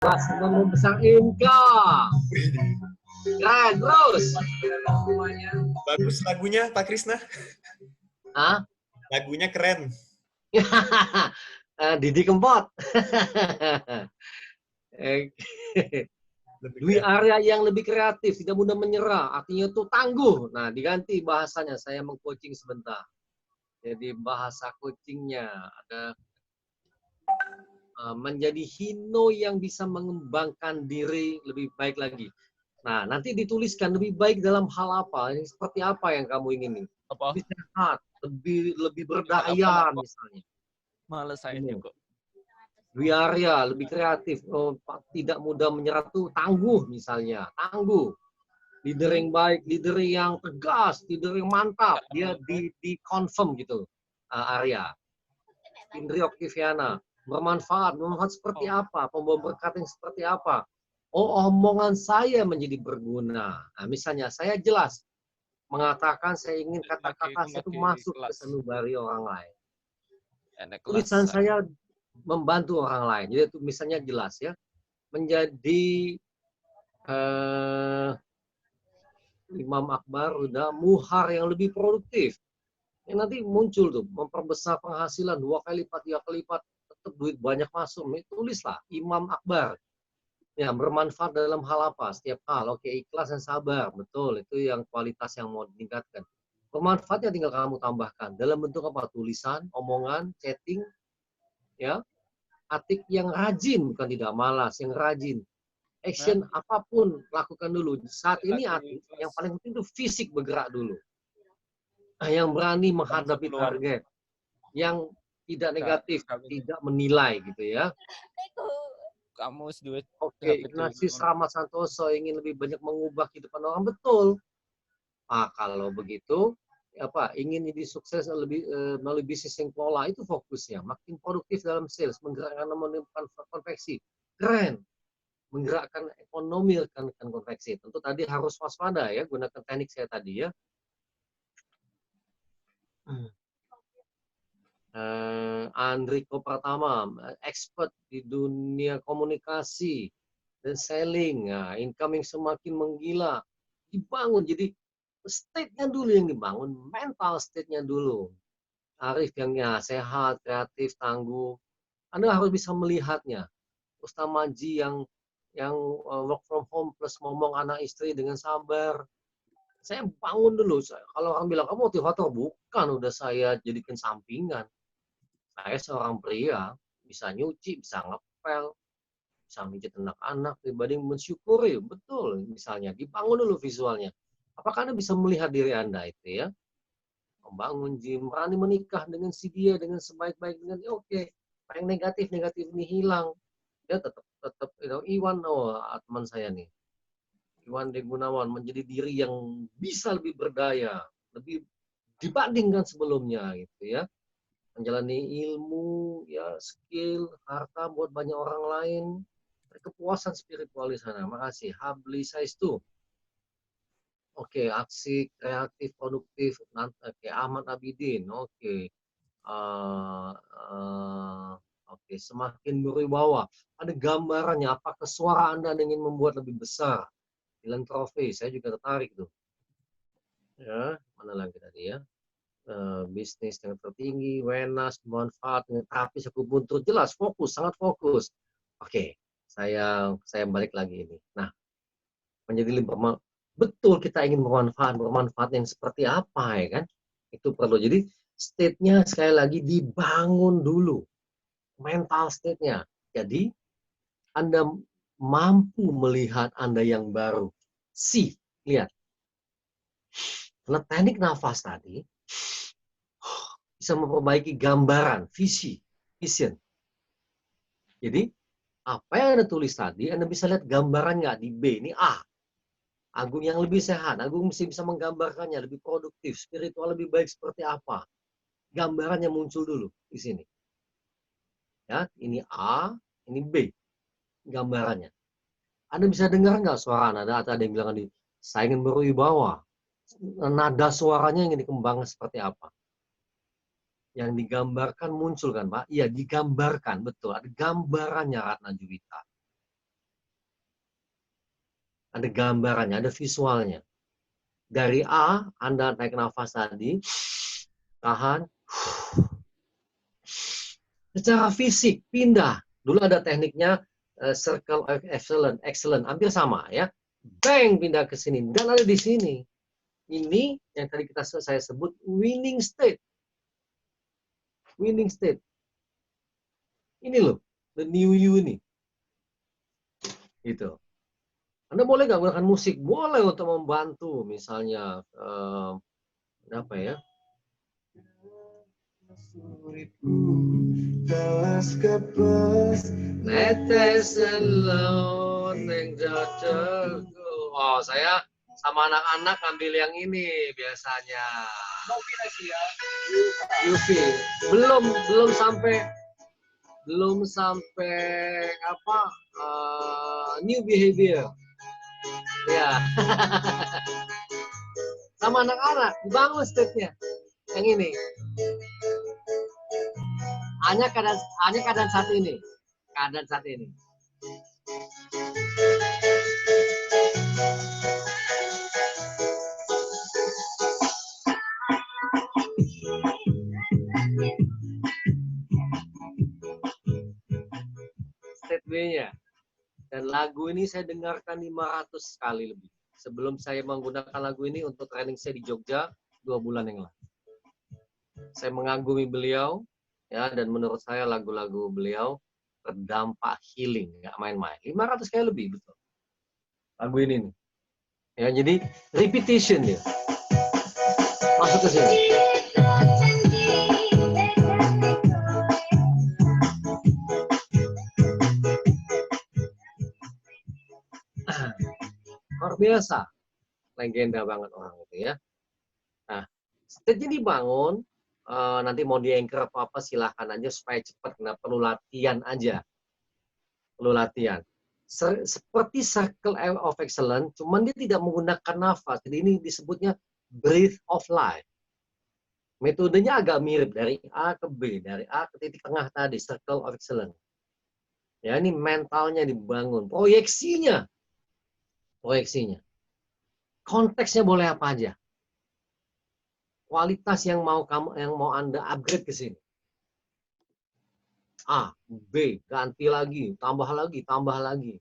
Mas membesar Inka. Keren, terus. Bagus lagunya, Pak Krisna. Hah? Lagunya keren. Didi Kempot. Dwi Arya yang lebih kreatif, tidak mudah menyerah, artinya itu tangguh. Nah, diganti bahasanya, saya meng-coaching sebentar. Jadi bahasa coachingnya ada menjadi hino yang bisa mengembangkan diri lebih baik lagi. Nah, nanti dituliskan lebih baik dalam hal apa, ini seperti apa yang kamu ingin. Apa? Lebih sehat, lebih berdaya apa? misalnya. Males saya kok. Dwi Arya lebih kreatif, tidak mudah menyerah tuh tangguh misalnya, tangguh. Leader yang baik, leader yang tegas, leader yang mantap, dia di confirm gitu. Arya. Indri Oktiviana, bermanfaat seperti apa, pembawa berkat yang seperti apa. Oh, omongan saya menjadi berguna. Nah, misalnya saya jelas mengatakan saya ingin kata-kata saya itu masuk ke sanubari orang lain. Tulisan saya membantu orang lain. Jadi itu misalnya jelas ya, menjadi Imam Akbar udah muhar yang lebih produktif. Yang nanti muncul tuh memperbesar penghasilan 2 kali lipat, 3 kali lipat, tetap duit banyak masuk. Tulislah Imam Akbar. Ya, bermanfaat dalam hal apa? Setiap hal. Oke, ikhlas dan sabar. Betul, itu yang kualitas yang mau ditingkatkan. Bermanfaatnya tinggal kamu tambahkan. Dalam bentuk apa? Tulisan, omongan, chatting, ya. Atik yang rajin, bukan tidak malas, yang rajin. Action apapun, lakukan dulu. Saat ini Atik, yang paling penting itu fisik bergerak dulu. Yang berani menghadapi target. Yang tidak negatif, tidak menilai gitu ya. Kamu duit. Oke, Ignatius Rahmat Santoso ingin lebih banyak mengubah kehidupan orang, betul. Kalau begitu, ingin jadi sukses melalui bisnis yang pola, itu fokusnya. Makin produktif dalam sales, menggerakkan menemukan konveksi. Keren. Menggerakkan ekonomi rekan-rekan konveksi. Tentu tadi harus waspada ya, gunakan teknik saya tadi ya. Andriko Pratama, expert di dunia komunikasi dan selling. Nah, income yang semakin menggila. Dibangun, jadi state-nya dulu yang dibangun, mental state-nya dulu. Arif yang sehat, kreatif, tangguh. Anda harus bisa melihatnya. Ustamaji yang work from home plus ngomong anak istri dengan sabar. Saya bangun dulu. Kalau orang bilang, kamu motivator? Bukan, udah saya jadikan sampingan. Saya seorang pria, bisa nyuci, bisa ngepel, bisa mijit anak-anak, pribadi mensyukuri. Betul, misalnya. Dibangun dulu visualnya. Apakah Anda bisa melihat diri Anda itu ya? Membangun gym, berani menikah dengan si dia, dengan sebaik-baiknya. Oke. Yang negatif ini hilang. Ya tetap Iwan, teman saya nih. Iwan De Gunawan menjadi diri yang bisa lebih berdaya, lebih dibandingkan sebelumnya gitu ya. Menjalani ilmu, ya skill, harta buat banyak orang lain, kepuasan spiritual di sana. Makasih. Habli Saistu. Oke, aksi kreatif produktif. Oke, Ahmad Abidin. Oke. Oke, semakin berwibawa. Ada gambarannya. Apakah suara Anda ingin membuat lebih besar? Filantropi, saya juga tertarik tuh. Ya, mana lagi tadi ya? Bisnis yang tertinggi, wenas, manfaat, tapi sekumpul jelas, fokus, sangat fokus. Oke, saya balik lagi ini. Nah, menjadi lebih betul kita ingin bermanfaat yang seperti apa ya kan? Itu perlu. Jadi state-nya sekali lagi dibangun dulu. Mental state-nya. Jadi Anda mampu melihat Anda yang baru. Lihat. Karena teknik nafas tadi bisa memperbaiki gambaran, vision. Jadi, apa yang Anda tulis tadi, Anda bisa lihat gambaran nggak di B, ini A. Agung yang lebih sehat, Agung mesti bisa menggambarkannya, lebih produktif, spiritual lebih baik seperti apa. Gambarannya muncul dulu di sini. Ya, ini A, ini B. Gambarannya. Anda bisa dengar nggak suara Anda? Ada yang bilang tadi, saya ingin berwibawa. Nada suaranya ingin dikembangkan seperti apa? Yang digambarkan muncul kan Pak? Iya, digambarkan, betul. Ada gambarannya Ratna Juwita. ada gambarannya, ada visualnya. Dari A, Anda naik nafas tadi, tahan, secara fisik pindah. Dulu ada tekniknya circle of excellent, hampir sama ya. Bang, pindah ke sini dan ada di sini. Ini yang tadi saya sebut winning state. Winning state. Ini loh, the new you ini. Gitu. Anda boleh nggak gunakan musik? Boleh untuk membantu, misalnya apa ya? Netes alone yang jatuhku. Oh, saya sama anak-anak ambil yang ini biasanya. Yufi. Belum sampai apa? New behavior. Ya. Sama anak-anak dibangun state-nya. Yang ini. Hanya keadaan saat ini. Keadaan saat ini. State B-nya. Dan lagu ini saya dengarkan 500 kali lebih. Sebelum saya menggunakan lagu ini untuk training saya di Jogja 2 bulan yang lalu. Saya mengagumi beliau, ya, dan menurut saya lagu-lagu beliau berdampak healing, nggak main-main. 500 kali lebih, betul. Lagu ini nih. Ya, jadi repetition ya. Masuk ke sini. Luar biasa. Legenda banget orang itu ya. Nah, stage-nya dibangun, nanti mau di-anchor apa silahkan aja supaya cepat, nggak perlu latihan aja. Perlu latihan. Seperti circle of excellence, cuman dia tidak menggunakan nafas. Jadi ini disebutnya breath of life. Metodenya agak mirip dari A ke B, dari A ke titik tengah tadi, circle of excellence. Ya, ini mentalnya dibangun, proyeksinya. Konteksnya boleh apa aja. Kualitas yang mau Anda upgrade ke sini. A, B, ganti lagi, tambah lagi.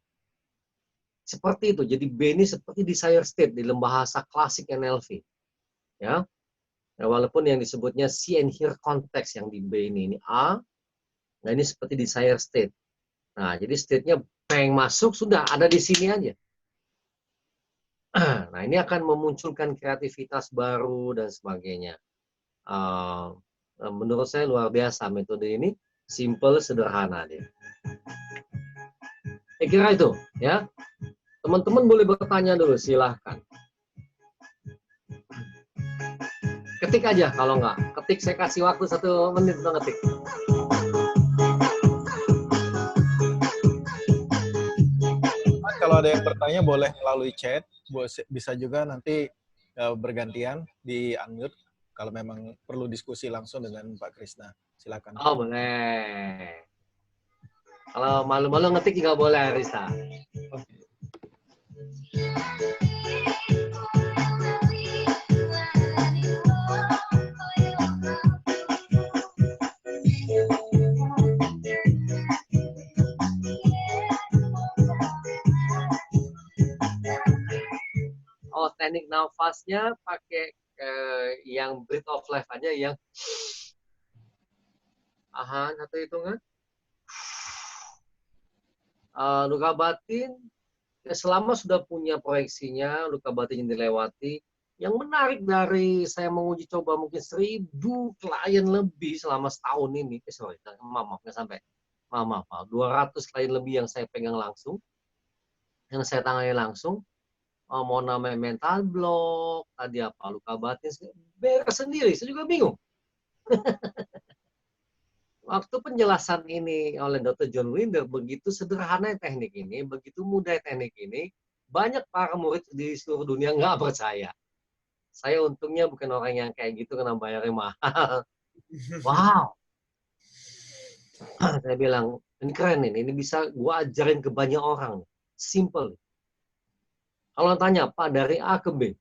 Seperti itu. Jadi B ini seperti desire state di dalam bahasa klasik NLV. Ya. Nah, walaupun yang disebutnya see and hear context yang di B ini A, nah ini seperti desire state. Nah, jadi state-nya bang masuk sudah ada di sini aja. Nah, ini akan memunculkan kreativitas baru dan sebagainya. Menurut saya luar biasa metode ini, simple, sederhana dia. Saya kira itu, ya. Teman-teman boleh bertanya dulu, silahkan. Ketik aja kalau enggak. Ketik, saya kasih waktu 1 menit untuk ngetik. Kalau ada yang bertanya boleh melalui chat, bisa juga nanti bergantian di unmute kalau memang perlu diskusi langsung dengan Pak Krisna. Silakan. Oh, boleh. Kalau malu-malu ngetik juga boleh, Rista. Oh, teknik nafasnya pakai yang breath of life aja, yang satu hitungan. Luka batin, selama sudah punya proyeksinya, luka batin yang dilewati. Yang menarik dari saya menguji coba mungkin 1000 klien lebih selama setahun ini. Maaf, nggak sampai. Maaf, 200 klien lebih yang saya pegang langsung, yang saya tangani langsung. Mau namanya mental block, tadi apa, luka batin, beres sendiri, saya juga bingung. Waktu penjelasan ini oleh Dr. John Winder, begitu sederhana teknik ini, begitu mudah teknik ini, banyak para murid di seluruh dunia nggak percaya. Saya untungnya bukan orang yang kayak gitu karena bayarnya mahal. Wow. Saya bilang, ini keren ini bisa gua ajarin ke banyak orang. Simple. Kalau tanya, Pak, dari A ke B,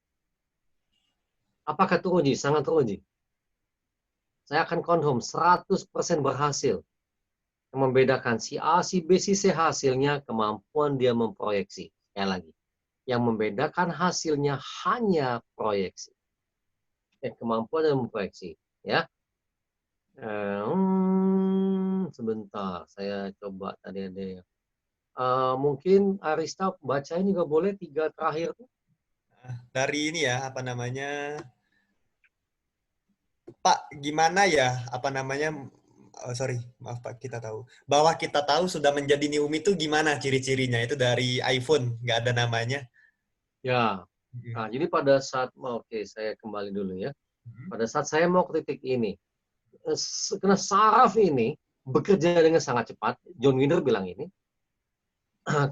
apakah teruji? Sangat teruji. Saya akan confirm 100% berhasil. Yang membedakan si A, si B, si C hasilnya kemampuan dia memproyeksi. Sekali lagi. Yang membedakan hasilnya hanya proyeksi. Kemampuan dan memproyeksi. Ya. Sebentar, saya coba tadi ada yang. Mungkin Arista bacain juga boleh 3 terakhir tuh. Dari ini ya, apa namanya, Pak, gimana ya, apa namanya, sorry, maaf Pak, kita tahu. Bahwa kita tahu sudah menjadi New Me itu gimana ciri-cirinya? Itu dari iPhone, nggak ada namanya. Ya. Nah, jadi pada saat, oke, saya kembali dulu ya. Pada saat saya mau ke titik ini, karena saraf ini bekerja dengan sangat cepat, John Wiener bilang ini,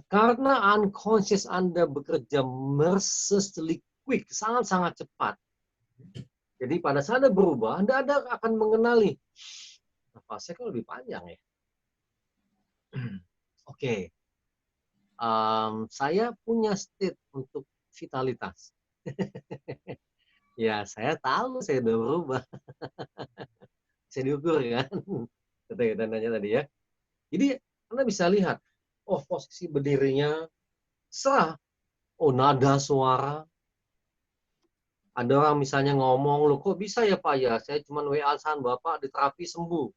karena unconscious Anda bekerja mercilessly quick, sangat-sangat cepat. Jadi pada saat Anda berubah, Anda akan mengenali, nafasnya kan lebih panjang ya. Oke. Saya punya state untuk vitalitas. Ya, saya tahu saya udah berubah. Saya diukur kan. Kata nanya tadi ya. Jadi Anda bisa lihat, oh posisi berdirinya serah, oh nada suara. Ada orang misalnya ngomong, loh kok bisa ya Pak ya, saya cuma WA-san Bapak di terapi sembuh.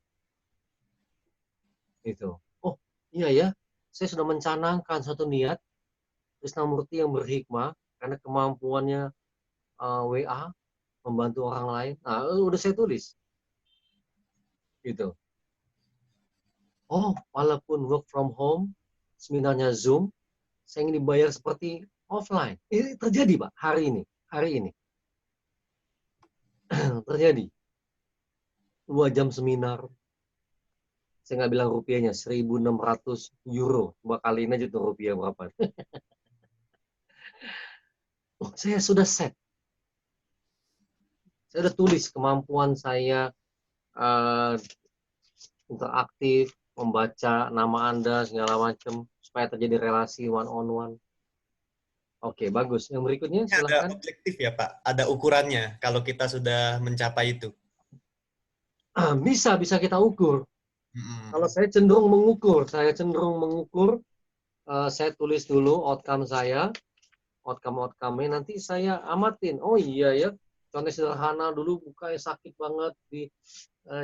Gitu. Oh iya ya, saya sudah mencanangkan satu niat, Krishnamurti yang berhikmah, karena kemampuannya WA, membantu orang lain. Nah, udah saya tulis. Gitu. Oh, walaupun work from home, seminarnya Zoom, saya ingin dibayar seperti offline. Ini terjadi, Pak, hari ini. Terjadi. 2 jam seminar. Saya nggak bilang rupiahnya, 1.600 euro. Coba kaliin aja tuh rupiah berapa. Oh, saya sudah set. Saya sudah tulis kemampuan saya interaktif, membaca nama Anda, segala macam, supaya terjadi relasi one on one. Oke, bagus. Yang berikutnya, Ini ada silahkan. objektif ya Pak, ada ukurannya kalau kita sudah mencapai itu. Bisa kita ukur. Kalau saya cenderung mengukur, saya tulis dulu outcome saya, outcome-nya, nanti saya amatin. Oh iya ya, contoh sederhana dulu bukanya sakit banget di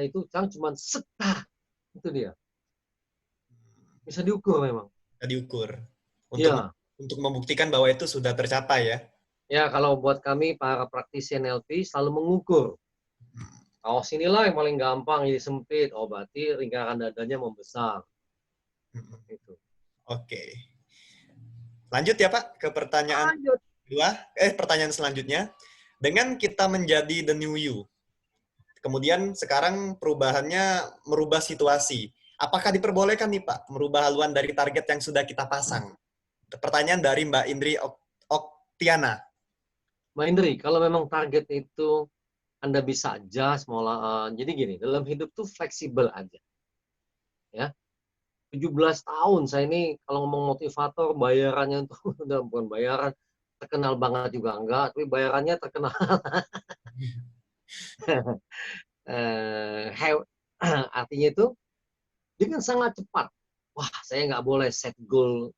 itu kan cuma setah, itu dia. Bisa diukur memang. Bisa diukur Ya, untuk membuktikan bahwa itu sudah tercapai ya. ya kalau buat kami para praktisi NLP selalu mengukur. Kaos inilah yang paling gampang jadi sempit. Oh berarti lingkaran dadanya membesar. Itu. Oke. Lanjut ya Pak ke pertanyaan Lanjut. kedua. Pertanyaan selanjutnya. Dengan kita menjadi the new you, kemudian sekarang perubahannya merubah situasi. Apakah diperbolehkan nih Pak merubah haluan dari target yang sudah kita pasang? Pertanyaan dari Mbak Indri Oktiana. Mbak Indri, kalau memang target itu Anda bisa adjust, jadi gini, dalam hidup tuh fleksibel aja. Ya. 17 tahun saya ini kalau ngomong motivator bayarannya tuh udah bukan bayaran terkenal banget juga enggak, tapi bayarannya terkenal. Artinya itu dengan sangat cepat. Wah, saya nggak boleh set goal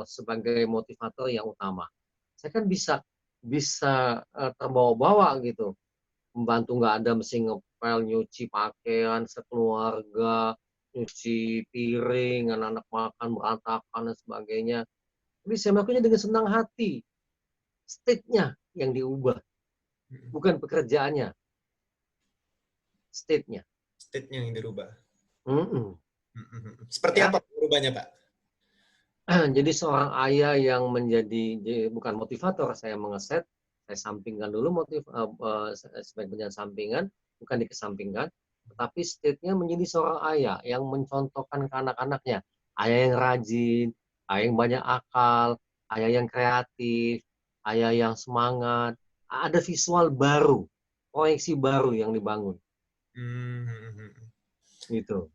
sebagai motivator yang utama. Saya kan bisa terbawa-bawa gitu, membantu nggak ada mesti ngepel, nyuci pakaian sekeluarga, nyuci piring, anak-anak makan berantakan dan sebagainya. Tapi saya melakukannya dengan senang hati. State-nya yang diubah, bukan pekerjaannya. State-nya. State-nya yang dirubah. Seperti Ya. apa perubahannya Pak? Jadi seorang ayah yang bukan motivator, saya mengeset, saya sampingkan dulu sebagai penjaga sampingan, bukan dikesampingkan, tetapi state-nya menjadi seorang ayah yang mencontohkan ke anak-anaknya. Ayah yang rajin, ayah yang banyak akal, ayah yang kreatif, ayah yang semangat. Ada visual baru, proyeksi baru yang dibangun. Gitu.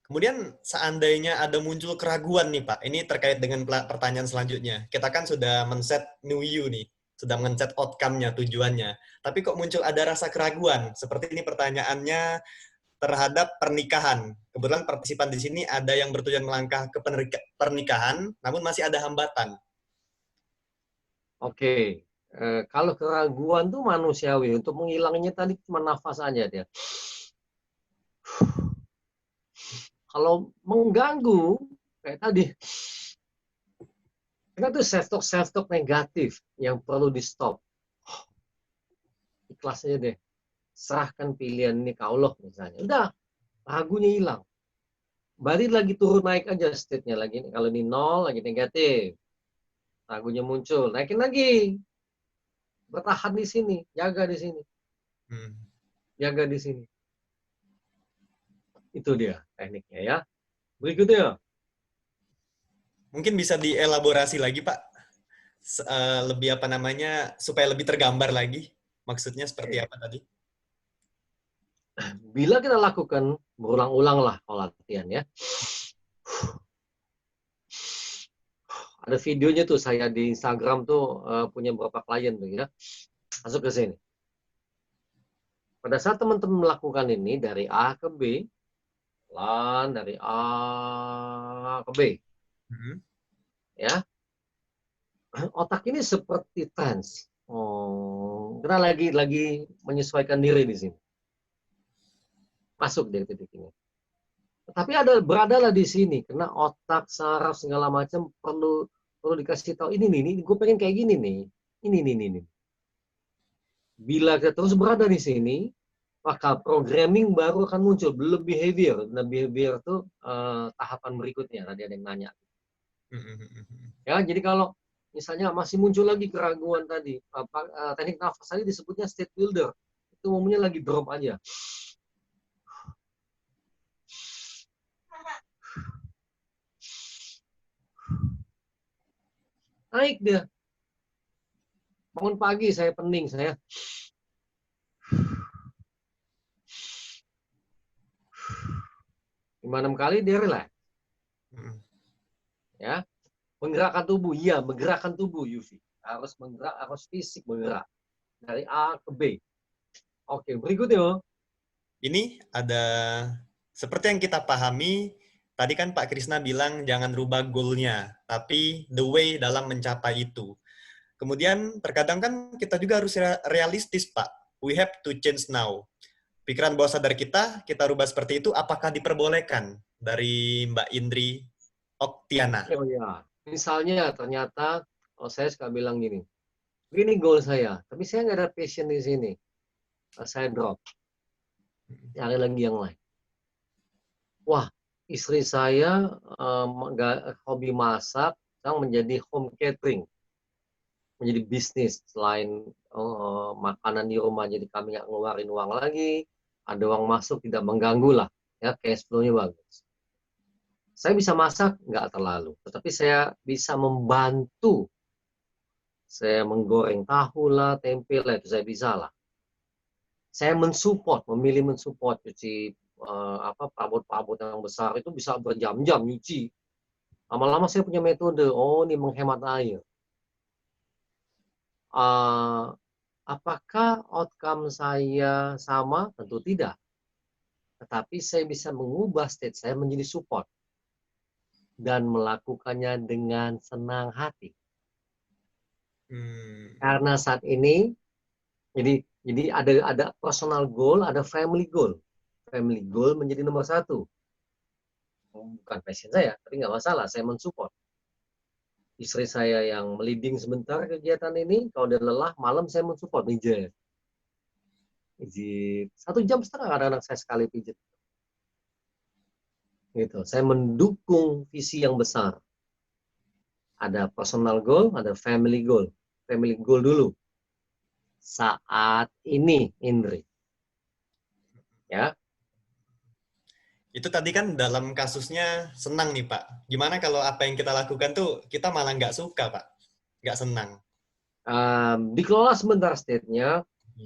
Kemudian seandainya ada muncul keraguan nih Pak, ini terkait dengan pertanyaan selanjutnya. Kita kan sudah men-set new you nih, sudah men-set outcome-nya, tujuannya. Tapi kok muncul ada rasa keraguan? Seperti ini pertanyaannya terhadap pernikahan. Kebetulan partisipan di sini ada yang bertujuan melangkah ke pernikahan, namun masih ada hambatan. Oke. Kalau keraguan tuh manusiawi. Untuk menghilangnya tadi cuma nafas aja dia. Kalau mengganggu, kayak tadi, kita tuh self-talk negatif yang perlu di-stop. Ikhlas aja deh. Serahkan pilihan ini ke Allah misalnya. Udah, ragunya hilang. Balik lagi turun naik aja state-nya lagi. Kalau ini 0, lagi negatif. Ragunya muncul, naikin lagi. Bertahan di sini, jaga di sini. Jaga di sini. Itu dia tekniknya ya. Berikutnya. Mungkin bisa dielaborasi lagi Pak, lebih apa namanya, supaya lebih tergambar lagi. Maksudnya seperti apa tadi? Bila kita lakukan berulang-ulang lah kalau latihan ya. Ada videonya tuh saya di Instagram tuh punya beberapa klien tuh ya. Masuk ke sini. Pada saat teman-teman melakukan ini dari A ke B, pelan dari A ke B. Ya. Otak ini seperti trans. Kita lagi menyesuaikan diri di sini. Masuk dari titik ini. Tapi beradalah di sini karena otak, saraf segala macam perlu dikasih tahu ini nih, gue pengen kayak gini nih. Ini. Bila kita terus berada di sini, maka programming baru akan muncul, belum behavior. Nah, behavior itu tahapan berikutnya. Tadi ada yang nanya. Ya, jadi kalau misalnya masih muncul lagi keraguan tadi, teknik nafas tadi disebutnya state builder. Itu umumnya lagi drop aja. Naik dia. Bangun pagi saya pening, saya 5-6 kali dia relax. Ya. Menggerakkan tubuh, iya, menggerakkan tubuh Yufi. Harus menggerak, harus fisik bergerak. Dari A ke B. Oke, berikutnya. Ini ada, seperti yang kita pahami, tadi kan Pak Krisna bilang jangan rubah goal-nya, tapi the way dalam mencapai itu. Kemudian terkadang kan kita juga harus realistis, Pak. We have to change now. Pikiran bawah sadar kita rubah seperti itu, apakah diperbolehkan? Dari Mbak Indri Oktiana. Oh ya, misalnya ternyata saya suka bilang gini goal saya, tapi saya nggak ada passion di sini. Saya drop. Cari lagi yang lain. Wah, istri saya hobi masak, sekarang menjadi home catering. Menjadi bisnis. Selain makanan di rumah, jadi kami nggak ngeluarin uang lagi. Ada uang masuk, tidak mengganggu lah. Ya, cash flow-nya bagus. Saya bisa masak, nggak terlalu. Tetapi saya bisa membantu. Saya menggoreng tahu lah, tempe lah, itu saya bisa lah. Saya memilih mensupport cuci perabot-perabot yang besar itu bisa berjam-jam nyuci. Lama-lama saya punya metode, ini menghemat air. Apakah outcome saya sama? Tentu tidak. Tetapi saya bisa mengubah state saya menjadi support. Dan melakukannya dengan senang hati. Karena saat ini, jadi ada personal goal, ada family goal. Family goal menjadi nomor 1. Bukan passion saya, tapi nggak masalah, saya mensupport. Istri saya yang meliding sebentar kegiatan ini, kalau dia lelah, malam saya mensupport, pijit. 1,5 jam kadang-kadang saya sekali pijit. Gitu. Saya mendukung visi yang besar. Ada personal goal, ada family goal. Family goal dulu. Saat ini, Indri. Ya. Itu tadi kan dalam kasusnya senang nih Pak. Gimana kalau apa yang kita lakukan tuh kita malah nggak suka Pak? Nggak senang. Dikelola sebentar state-nya.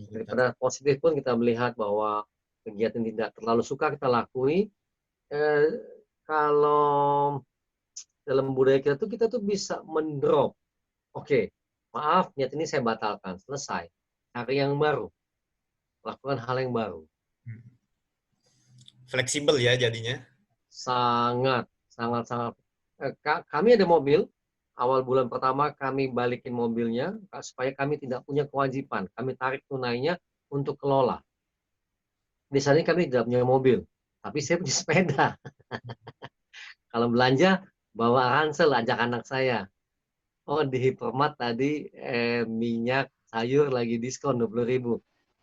Daripada positif pun kita melihat bahwa kegiatan tidak terlalu suka kita lakui. kalau dalam budaya kita tuh bisa mendrop. Oke, maaf, niat ini saya batalkan. Selesai. Cari yang baru. Lakukan hal yang baru. Fleksibel ya jadinya. Sangat. Kami ada mobil. Awal bulan pertama kami balikin mobilnya supaya kami tidak punya kewajiban. Kami tarik tunainya untuk kelola. Di sana kami tidak punya mobil, tapi saya punya sepeda. Kalau belanja, bawa ransel, ajak anak saya. Oh, di Hypermart tadi minyak sayur lagi diskon 20.000.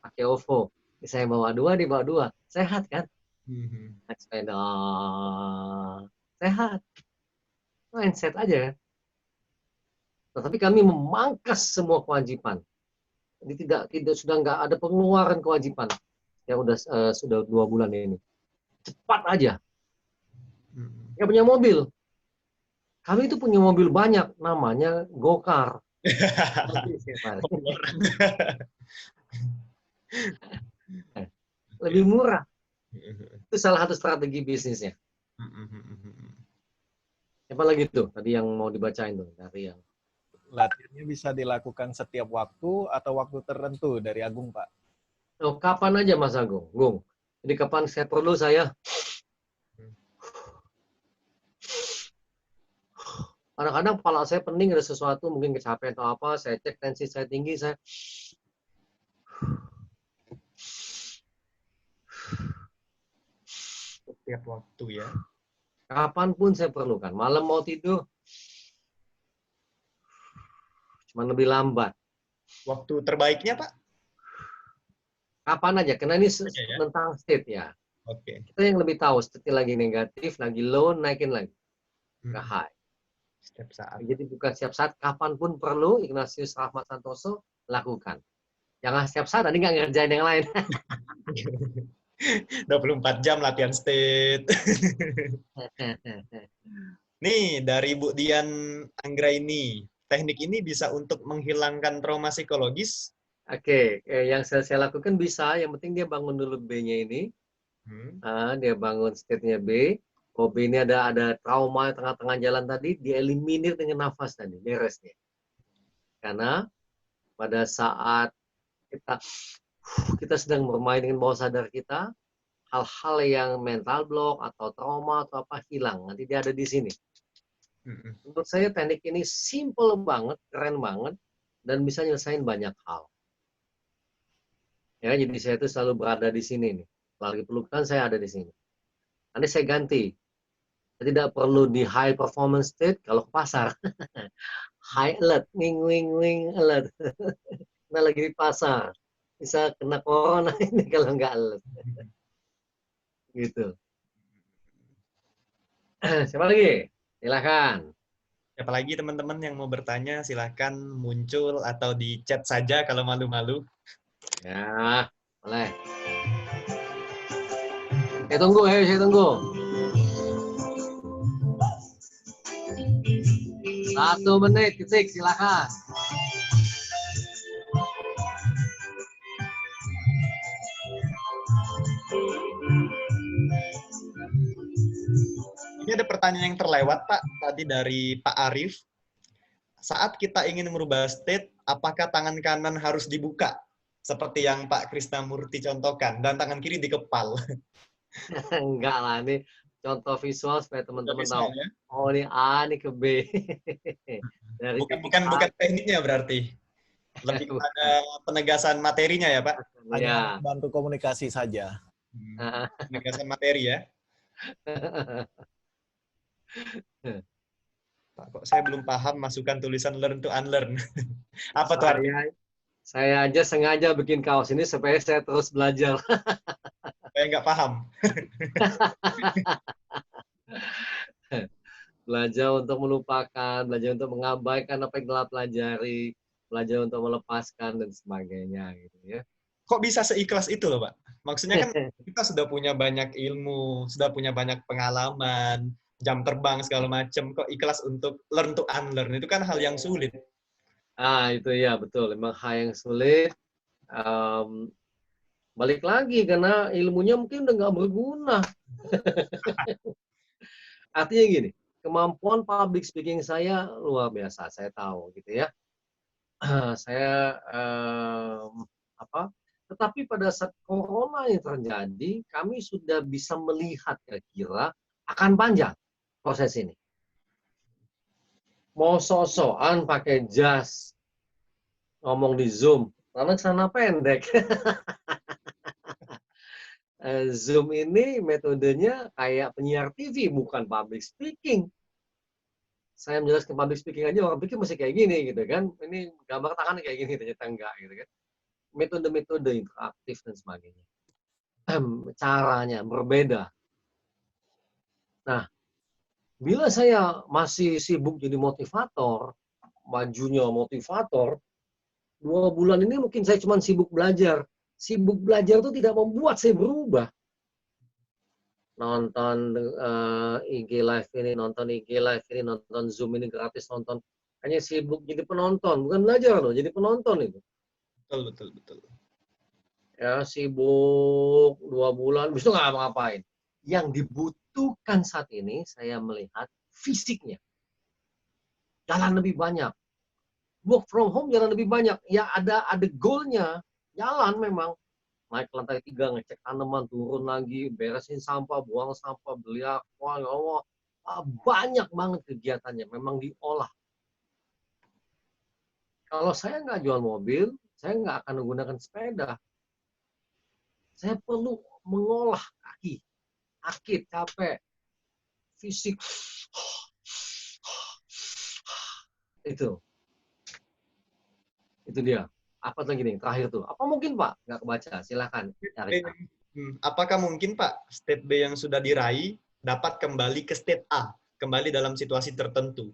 Pakai OVO. Saya bawa dua, dibawa dua. Sehat kan? Naik sepeda. Sehat. Mindset aja kan? Tetapi kami memangkas semua kewajiban. Jadi tidak sudah nggak ada pengeluaran kewajiban. Ya sudah 2 bulan ini. Cepat aja. Nggak punya mobil. Kami itu punya mobil banyak, namanya Gokar. Lebih murah. Itu salah satu strategi bisnisnya. Apa lagi tuh tadi yang mau dibacain tuh dari yang Latihannya bisa dilakukan setiap waktu atau waktu tertentu dari Agung, Pak? oh, kapan aja Mas Agung? Gung. Jadi kapan saya perlu saya kadang-kadang kepala saya pening ada sesuatu mungkin kecapean atau apa, saya cek tensi saya tinggi, saya Setiap waktu ya. kapanpun saya perlukan. Malam mau tidur cuma lebih lambat. Waktu terbaiknya, Pak? Kapan aja, karena ini Ya. tentang state ya. Oke. Kita yang lebih tahu state lagi negatif, lagi low, naikin lagi ke high. Setiap saat. Jadi bukan setiap saat, kapanpun perlu, Ignatius Rahmat Santoso lakukan. Jangan setiap saat, nanti nggak ngerjain yang lain. 24 jam latihan state. Nih, dari Bu Dian Anggra ini, teknik ini bisa untuk menghilangkan trauma psikologis? Oke, yang saya lakukan bisa, yang penting dia bangun dulu B-nya ini. Dia bangun state-nya B. Kalau B ini ada trauma tengah-tengah jalan tadi, dieliminir dengan nafas tadi, beres dia. Karena pada saat kita sedang bermain dengan bawah sadar kita, hal-hal yang mental block atau trauma atau apa hilang. Nanti dia ada di sini. Menurut saya teknik ini simple banget, keren banget, dan bisa nyelesain banyak hal. Ya, jadi saya itu selalu berada di sini nih. Lagi pelukan saya ada di sini. Nanti saya ganti. Tidak perlu di high performance state kalau ke pasar. High alert, wing alert. Nah lagi di pasar. Bisa kena corona ini kalau nggak alert. Gitu. Siapa lagi? Silakan. Siapa lagi teman-teman yang mau bertanya, silahkan muncul atau di chat saja kalau malu-malu. Ya, boleh. Saya tunggu. 1 menit, ketik, silakan. Ini ada pertanyaan yang terlewat, Pak, tadi dari Pak Arif. Saat kita ingin merubah state, apakah tangan kanan harus dibuka? Seperti yang Pak Krisnamurti contohkan, dan tangan kiri dikepal. Enggak lah, ini contoh visual supaya teman-teman tahu. Ya? Oh, ini A, ini ke B. Dari bukan tekniknya berarti. Lebih kepada penegasan materinya ya, Pak? Hanya bantu komunikasi saja. Penegasan materi ya. Pak, kok saya belum paham masukan tulisan learn to unlearn. Apa tuh artinya? Saya aja sengaja bikin kaos ini supaya saya terus belajar. Saya nggak paham. Belajar untuk melupakan, belajar untuk mengabaikan apa yang telah pelajari, belajar untuk melepaskan dan sebagainya gitu ya. Kok bisa seikhlas itu loh, Pak? Maksudnya kan kita sudah punya banyak ilmu, sudah punya banyak pengalaman, jam terbang segala macam, kok ikhlas untuk learn to unlearn, itu kan hal yang sulit. Itu ya betul, memang hal yang sulit. Balik lagi karena ilmunya mungkin udah nggak berguna. Artinya gini, kemampuan public speaking saya luar biasa, saya tahu gitu ya. Saya apa? Tetapi pada saat corona yang terjadi, kami sudah bisa melihat kira-kira akan panjang proses ini. Mau sok-sokan pakai jas ngomong di Zoom, karena celana pendek. Zoom ini metodenya kayak penyiar TV, bukan public speaking. Saya menjelaskan public speaking aja orang pikir masih kayak gini gitu kan. Ini gambar tangan kayak gini, ternyata enggak gitu kan. Metode-metode interaktif dan sebagainya. Caranya berbeda. Nah, bila saya masih sibuk jadi motivator, majunya motivator, 2 bulan ini mungkin saya cuma sibuk belajar. Sibuk belajar itu tidak membuat saya berubah. Nonton IG live ini, nonton IG live ini, nonton Zoom ini gratis nonton. Hanya sibuk jadi penonton, bukan belajar loh, jadi penonton itu. Betul. Ya, sibuk 2 bulan, habis itu nggak ngapa-ngapain. Yang dibutuhkan saat ini, saya melihat fisiknya. Jalan lebih banyak. Work from home jalan lebih banyak. Ya ada goalnya. Jalan memang. Naik ke lantai 3, ngecek tanaman, turun lagi, beresin sampah, buang sampah, beli aqua, ya Allah. Banyak banget kegiatannya, memang diolah. Kalau saya nggak jual mobil, saya nggak akan menggunakan sepeda. Saya perlu mengolah kaki, sakit, capek, fisik. Itu dia. Apa lagi nih terakhir tuh? Apa mungkin Pak? Nggak kebaca, silakan cari. Apakah mungkin Pak, state B yang sudah diraih dapat kembali ke state A, kembali dalam situasi tertentu?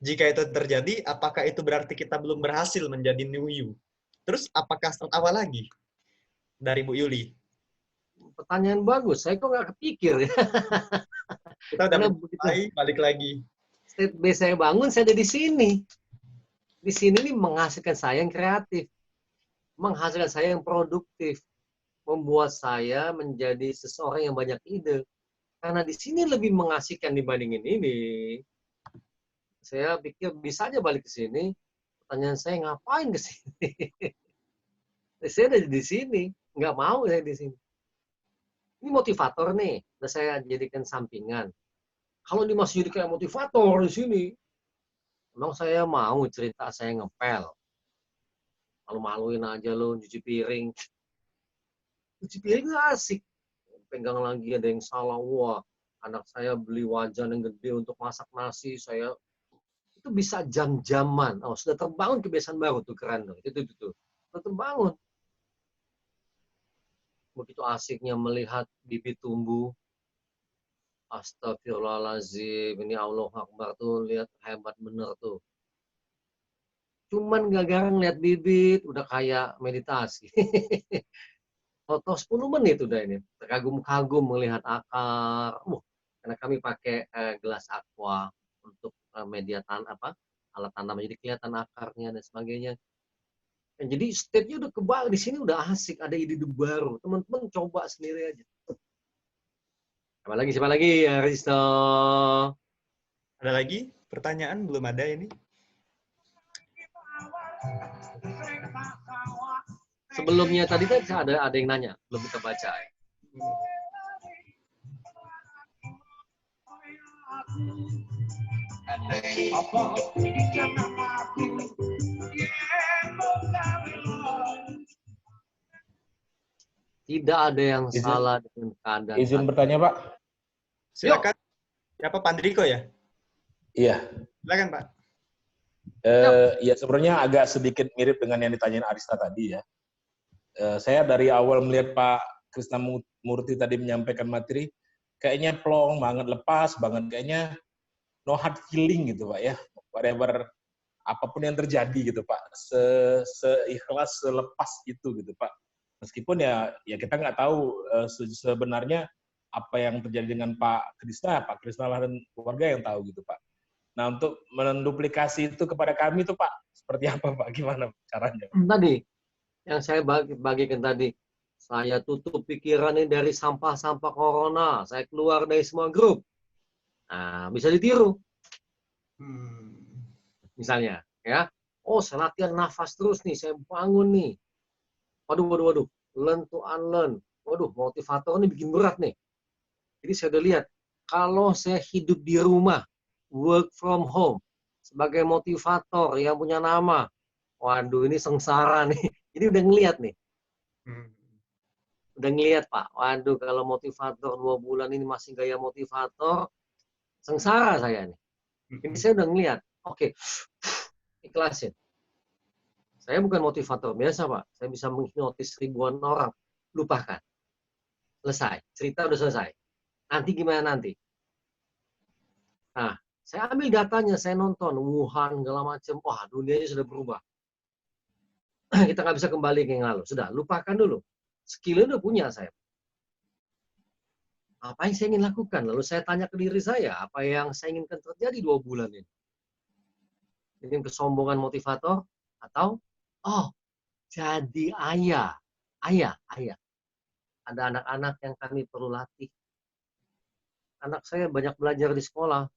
Jika itu terjadi, apakah itu berarti kita belum berhasil menjadi new you? Terus apakah start awal lagi? Dari Bu Yuli. Pertanyaan bagus, saya kok nggak kepikir ya. Kita udah mulai, balik lagi. State B saya bangun, saya ada di sini. Di sini nih menghasilkan saya yang kreatif. Menghasilkan saya yang produktif. Membuat saya menjadi seseorang yang banyak ide. Karena di sini lebih mengasihkan dibandingin ini. Saya pikir bisa aja balik ke sini. Pertanyaan saya, ngapain ke sini? Saya ada di sini. Nggak mau saya di sini. Ini motivator nih. Udah saya jadikan sampingan. Kalau dia masih jadi kayak motivator di sini, emang saya mau cerita saya ngepel. Malu-maluin aja lo, cuci piring. Cuci piring asik. Pegang lagi ada yang salah. Wah, anak saya beli wajan yang gede untuk masak nasi. Saya itu bisa jam-jaman. Oh, sudah terbangun kebiasaan baru tuh, keren tuh. Itu. Sudah terbangun. Begitu asiknya melihat bibit tumbuh. Astagfirullahaladzim. Ini Allah Akbar tuh, lihat hebat bener tuh. Cuman gara-gara ngeliat bibit, udah kayak meditasi. Atau 10 menit udah ini. Terkagum-kagum melihat akar. Karena kami pakai gelas aqua untuk media alat tanam. Jadi kelihatan akarnya dan sebagainya. Dan jadi state-nya udah kebal. Di sini udah asik, ada ide-ide baru. Teman-teman coba sendiri aja. Siapa lagi ya, Risto? Ada lagi pertanyaan? Belum ada ini. Sebelumnya tadi kan ada yang nanya, belum kita baca. Tidak ada yang salah dengan keadaan. Izin bertanya, Pak? Silakan. Siapa, Pak Andriko ya? Iya. Silakan, Pak. Ya sebenarnya agak sedikit mirip dengan yang ditanyain Arista tadi ya. Saya dari awal melihat Pak Krisnamurti tadi menyampaikan materi, kayaknya plong banget, lepas banget, kayaknya no hard feeling gitu Pak ya. Whatever, apapun yang terjadi gitu Pak, seikhlas, selepas itu gitu Pak. Meskipun ya kita nggak tahu sebenarnya apa yang terjadi dengan Pak Krisna lah dan keluarga yang tahu gitu Pak. Nah untuk menduplikasi itu kepada kami itu Pak, seperti apa Pak? Gimana caranya? Tadi yang saya bagikan tadi, saya tutup pikiran ini dari sampah-sampah corona. Saya keluar dari semua grup. Nah, bisa ditiru Hmm. misalnya, ya. Oh, saya latihan nafas terus nih, saya bangun nih. Waduh. Learn to unlearn. Waduh, motivator ini bikin berat nih. Jadi saya udah lihat, kalau saya hidup di rumah, work from home, sebagai motivator yang punya nama, waduh ini sengsara nih. Jadi udah ngelihat nih. Hmm. Udah ngelihat, Pak. Waduh, kalau motivator 2 bulan ini masih gaya motivator, sengsara saya nih. Ini saya udah ngelihat. Oke, ikhlasin. Saya bukan motivator biasa, Pak. Saya bisa menghipnotis ribuan orang. Lupakan. Selesai. Cerita udah selesai. Nanti gimana nanti? Nah, saya ambil datanya, saya nonton. Wuhan, segala macam. Wah, dunianya sudah berubah. Kita nggak bisa kembali ke yang lalu. Sudah, lupakan dulu. Skill udah punya saya. Apa yang saya ingin lakukan? Lalu saya tanya ke diri saya, apa yang saya inginkan terjadi 2 bulan ini? Ingin kesombongan motivator? Atau, oh, jadi ayah. Ayah. Ada anak-anak yang kami perlu latih. Anak saya banyak belajar di sekolah.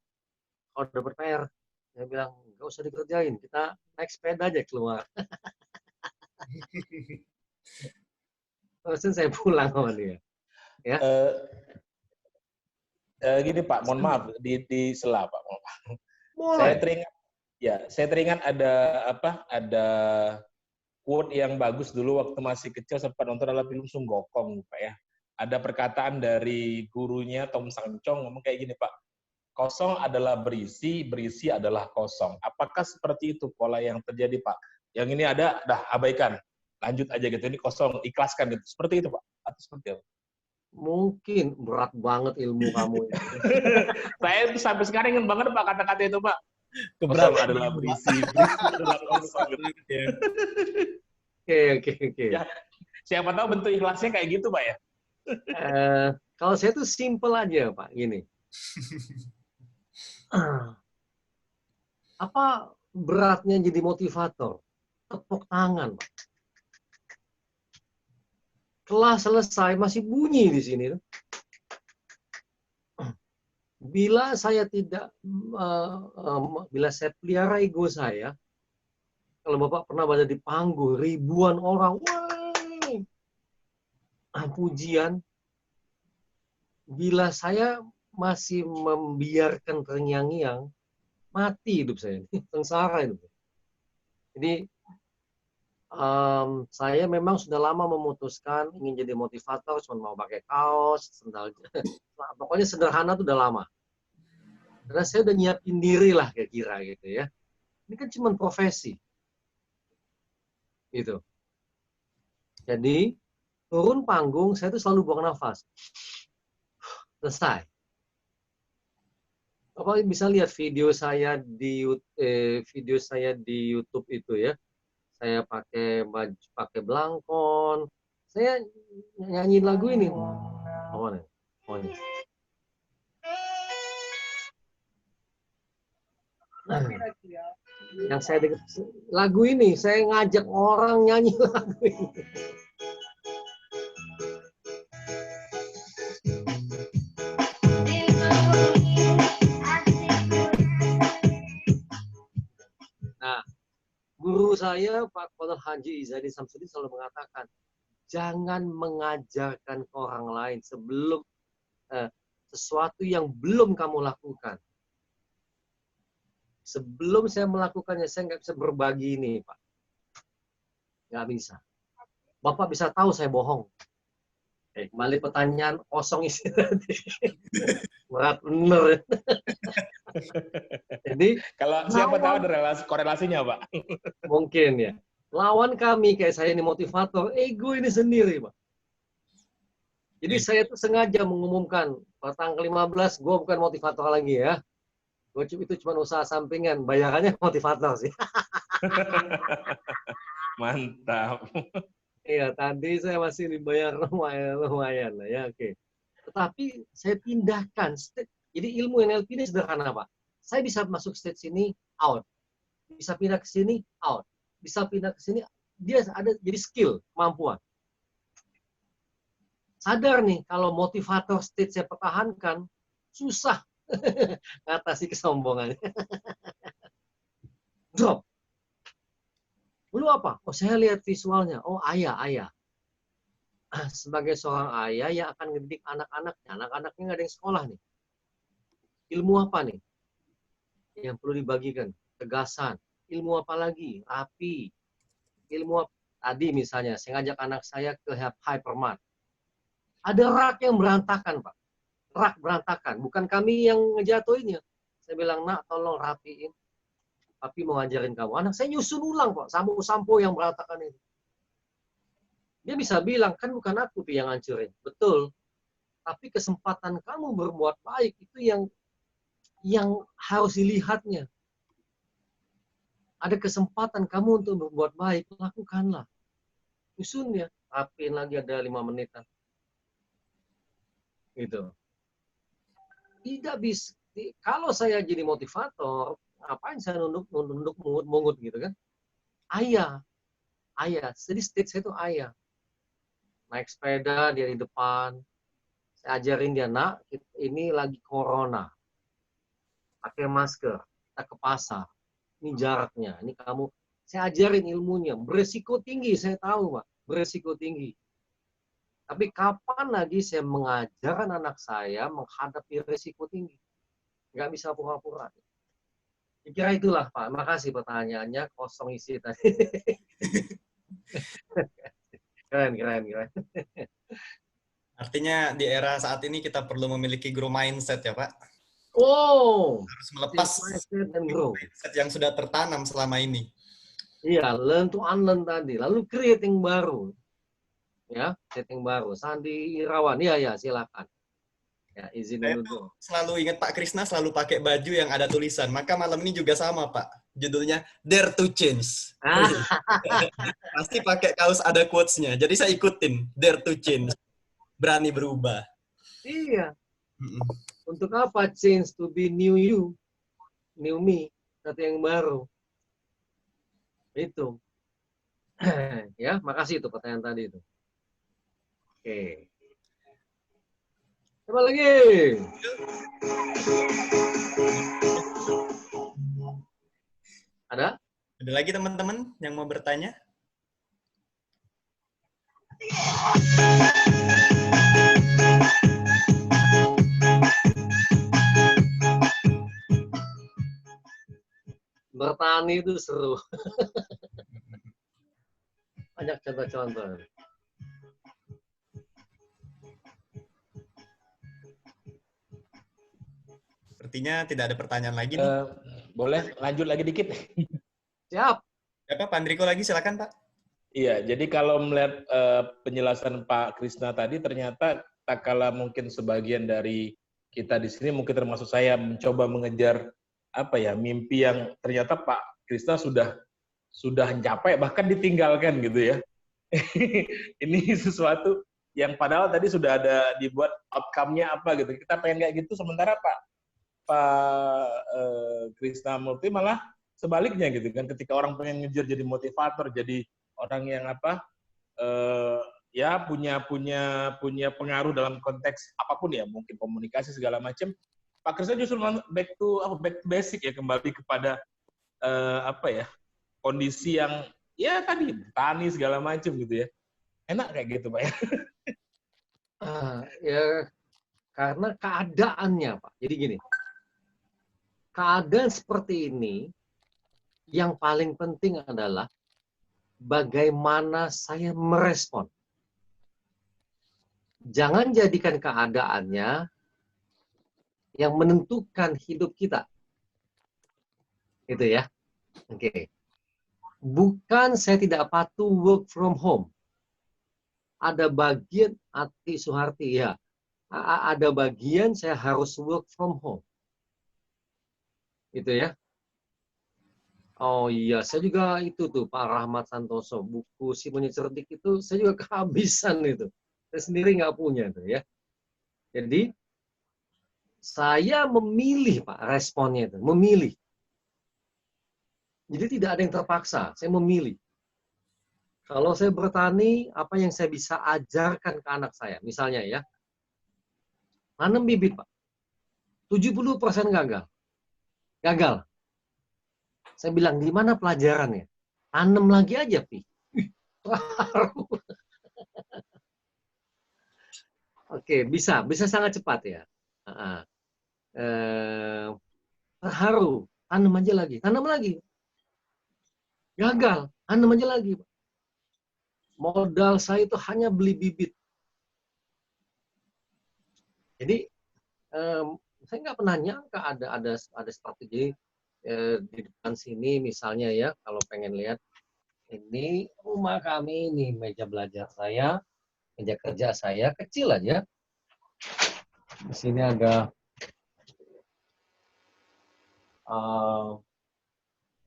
Kalau udah ber-PR, saya bilang, nggak usah dikerjain. Kita naik sepeda aja keluar. Terus saya pulang sama dia. Ya. Gini Pak, mohon maaf di sela Pak. Mulai. Saya teringat ada quote yang bagus dulu waktu masih kecil sempat nonton dalam film Sung Gokong Pak ya. Ada perkataan dari gurunya Tom Sang-chong ngomong kayak gini Pak. Kosong adalah berisi, berisi adalah kosong. Apakah seperti itu pola yang terjadi Pak? Yang ini ada, dah abaikan. Lanjut aja gitu, ini kosong, ikhlaskan gitu. Seperti itu Pak? Atau seperti apa? Mungkin berat banget ilmu kamu. Saya tuh sampai sekarang ingin banget Pak kata-kata itu Pak. Keberatan Kosong adalah berisi, berisi adalah kosong. Oke. Ya, siapa tahu bentuk ikhlasnya kayak gitu Pak ya? Kalau saya tuh simple aja Pak, gini. Apa beratnya jadi motivator? Tepuk tangan, Pak. Kelas selesai masih bunyi di sini. Bila saya tidak, bila saya pelihara ego saya, kalau Bapak pernah baca di panggung ribuan orang, wah, pujian. Bila saya masih membiarkan terngiang-ngiang, mati hidup saya, sengsara hidup. Jadi saya memang sudah lama memutuskan ingin jadi motivator, cuma mau pakai kaos, sendal, pokoknya sederhana tuh udah lama. Karena saya udah nyiapin diri lah kira-kira gitu ya. Ini kan cuma profesi, gitu. Jadi turun panggung, saya tuh selalu buang nafas. Selesai. Bapak bisa lihat video saya di YouTube itu ya. Saya pakai baju, pakai belangkon. Saya nyanyi lagu ini. Oh, ini. Yang saya dengar lagu ini, saya ngajak orang nyanyi lagu ini. Nah, guru saya Pak Kolonel Haji Izadi Samsudin selalu mengatakan, jangan mengajarkan ke orang lain sebelum sesuatu yang belum kamu lakukan. Sebelum saya melakukannya, saya nggak bisa berbagi ini, Pak. Nggak bisa. Bapak bisa tahu saya bohong. Kembali pertanyaan kosong isi tadi. Berat bener. Jadi, kalau siapa tahu ada korelasinya, Pak. Mungkin ya. Lawan kami kayak saya ini motivator, ego ini sendiri, Pak. Jadi saya tuh sengaja mengumumkan, tanggal 15 gue bukan motivator lagi ya. Gue itu cuma usaha sampingan, bayarannya motivator sih. Mantap. Iya, tadi saya masih dibayar lumayan lah ya, oke. Tetapi saya pindahkan, jadi ilmu NLP ini sederhana Pak. Saya bisa masuk stage sini, out. Bisa pindah ke sini, out. Bisa pindah ke sini, dia ada jadi skill, kemampuan. Sadar nih, kalau motivator stage saya pertahankan, susah Ngatasi kesombongannya. Drop. Lu apa? Oh, saya lihat visualnya. Oh, ayah. Sebagai seorang ayah yang akan ngedidik anak-anaknya. Anak-anaknya nggak ada yang sekolah nih. Ilmu apa nih yang perlu dibagikan? Tegasan. Ilmu apa lagi? Rapi. Ilmu apa? Tadi misalnya, saya ngajak anak saya ke hypermart. Ada rak yang berantakan, Pak. Rak berantakan. Bukan kami yang ngejatuhinnya. Saya bilang, nak, tolong rapiin. Tapi mau ngajarin kamu. Anak saya nyusun ulang, Pak. Sampo yang berantakan itu. Dia bisa bilang, kan bukan aku tuh yang ngancurin. Betul. Tapi kesempatan kamu berbuat baik itu yang harus dilihatnya. Ada kesempatan kamu untuk berbuat baik, lakukanlah. Nyusunnya, rapiin lagi ada 5 menitan. Gitu. Tidak bisa. Kalau saya jadi motivator, ngapain saya nunduk mungut gitu kan? Ayah. Jadi stage saya itu ayah. Naik sepeda dia di depan. Saya ajarin dia, nak, ini lagi corona. Pakai masker. Kita ke pasar. Ini jaraknya. Ini kamu. Saya ajarin ilmunya. Beresiko tinggi, saya tahu, Pak. Beresiko tinggi. Tapi kapan lagi saya mengajarkan anak saya menghadapi resiko tinggi? Nggak bisa pura-pura. Kira itulah, Pak. Makasih pertanyaannya. Kosong isi tadi. Keren. Artinya di era saat ini kita perlu memiliki grow mindset ya Pak. Oh, Harus melepas mindset and grow. mindset yang sudah tertanam selama ini. Iya, learn to unlearn tadi. Lalu create yang baru. Ya, setting baru. Sandi Irawan. Iya, silakan. Ya, izin Saya dulu. tuh selalu ingat Pak Krisna selalu pakai baju yang ada tulisan. Maka malam ini juga sama Pak. Judulnya Dare to Change. Pasti pakai kaos ada quotes-nya. Jadi saya ikutin. Dare to Change. Berani berubah. Iya. Untuk apa change to be new you? New me. Satu yang baru. Itu. Ya, makasih itu pertanyaan tadi itu. Oke. Coba lagi. Ada? Ada lagi teman-teman yang mau bertanya? Bertani itu seru. Banyak contoh-contoh. Sepertinya tidak ada pertanyaan lagi nih. Boleh lanjut lagi dikit? Siap. Siapa? Pak Andriko lagi, silakan Pak. Iya, jadi kalau melihat penjelasan Pak Krisna tadi, ternyata tak kala mungkin sebagian dari kita di sini, mungkin termasuk saya, mencoba mengejar mimpi yang ternyata Pak Krisna sudah mencapai, bahkan ditinggalkan gitu ya. Ini sesuatu yang padahal tadi sudah ada dibuat outcome-nya apa gitu. Kita pengen kayak gitu, sementara Pak Krisna Murti malah sebaliknya gitu kan. Ketika orang pengen ngejar jadi motivator, jadi orang yang punya pengaruh dalam konteks apapun ya, mungkin komunikasi segala macam. Pak Krisna justru back to basic ya, kembali kepada kondisi yang ya tadi tani segala macam gitu ya. Enak kayak gitu Pak ya. Ya karena keadaannya Pak. Jadi gini. Keadaan seperti ini yang paling penting adalah bagaimana saya merespon. Jangan jadikan keadaannya yang menentukan hidup kita. Gitu ya. Oke. Bukan saya tidak patuh work from home. Ada bagian Ati Suharti ya. Ada bagian saya harus work from home. Gitu ya. Oh iya, saya juga itu tuh Pak Rahmat Santoso, buku Si Monyet Cerdik itu saya juga kehabisan itu. Saya sendiri nggak punya itu ya. Jadi saya memilih Pak responnya itu, memilih. Jadi tidak ada yang terpaksa, saya memilih. Kalau saya bertani, apa yang saya bisa ajarkan ke anak saya? Misalnya ya, nanam bibit Pak. 70% gagal. Gagal. Saya bilang, di mana pelajarannya? Tanam lagi aja, Pi. Terharu. Oke, bisa sangat cepat ya. Terharu, tanam aja lagi, tanam lagi. Gagal, tanam aja lagi. Modal saya itu hanya beli bibit. Jadi saya nggak pernah nyangka ada strategi di depan sini misalnya ya, kalau pengen lihat ini rumah kami, ini meja belajar saya, meja kerja saya kecil aja. Di sini ada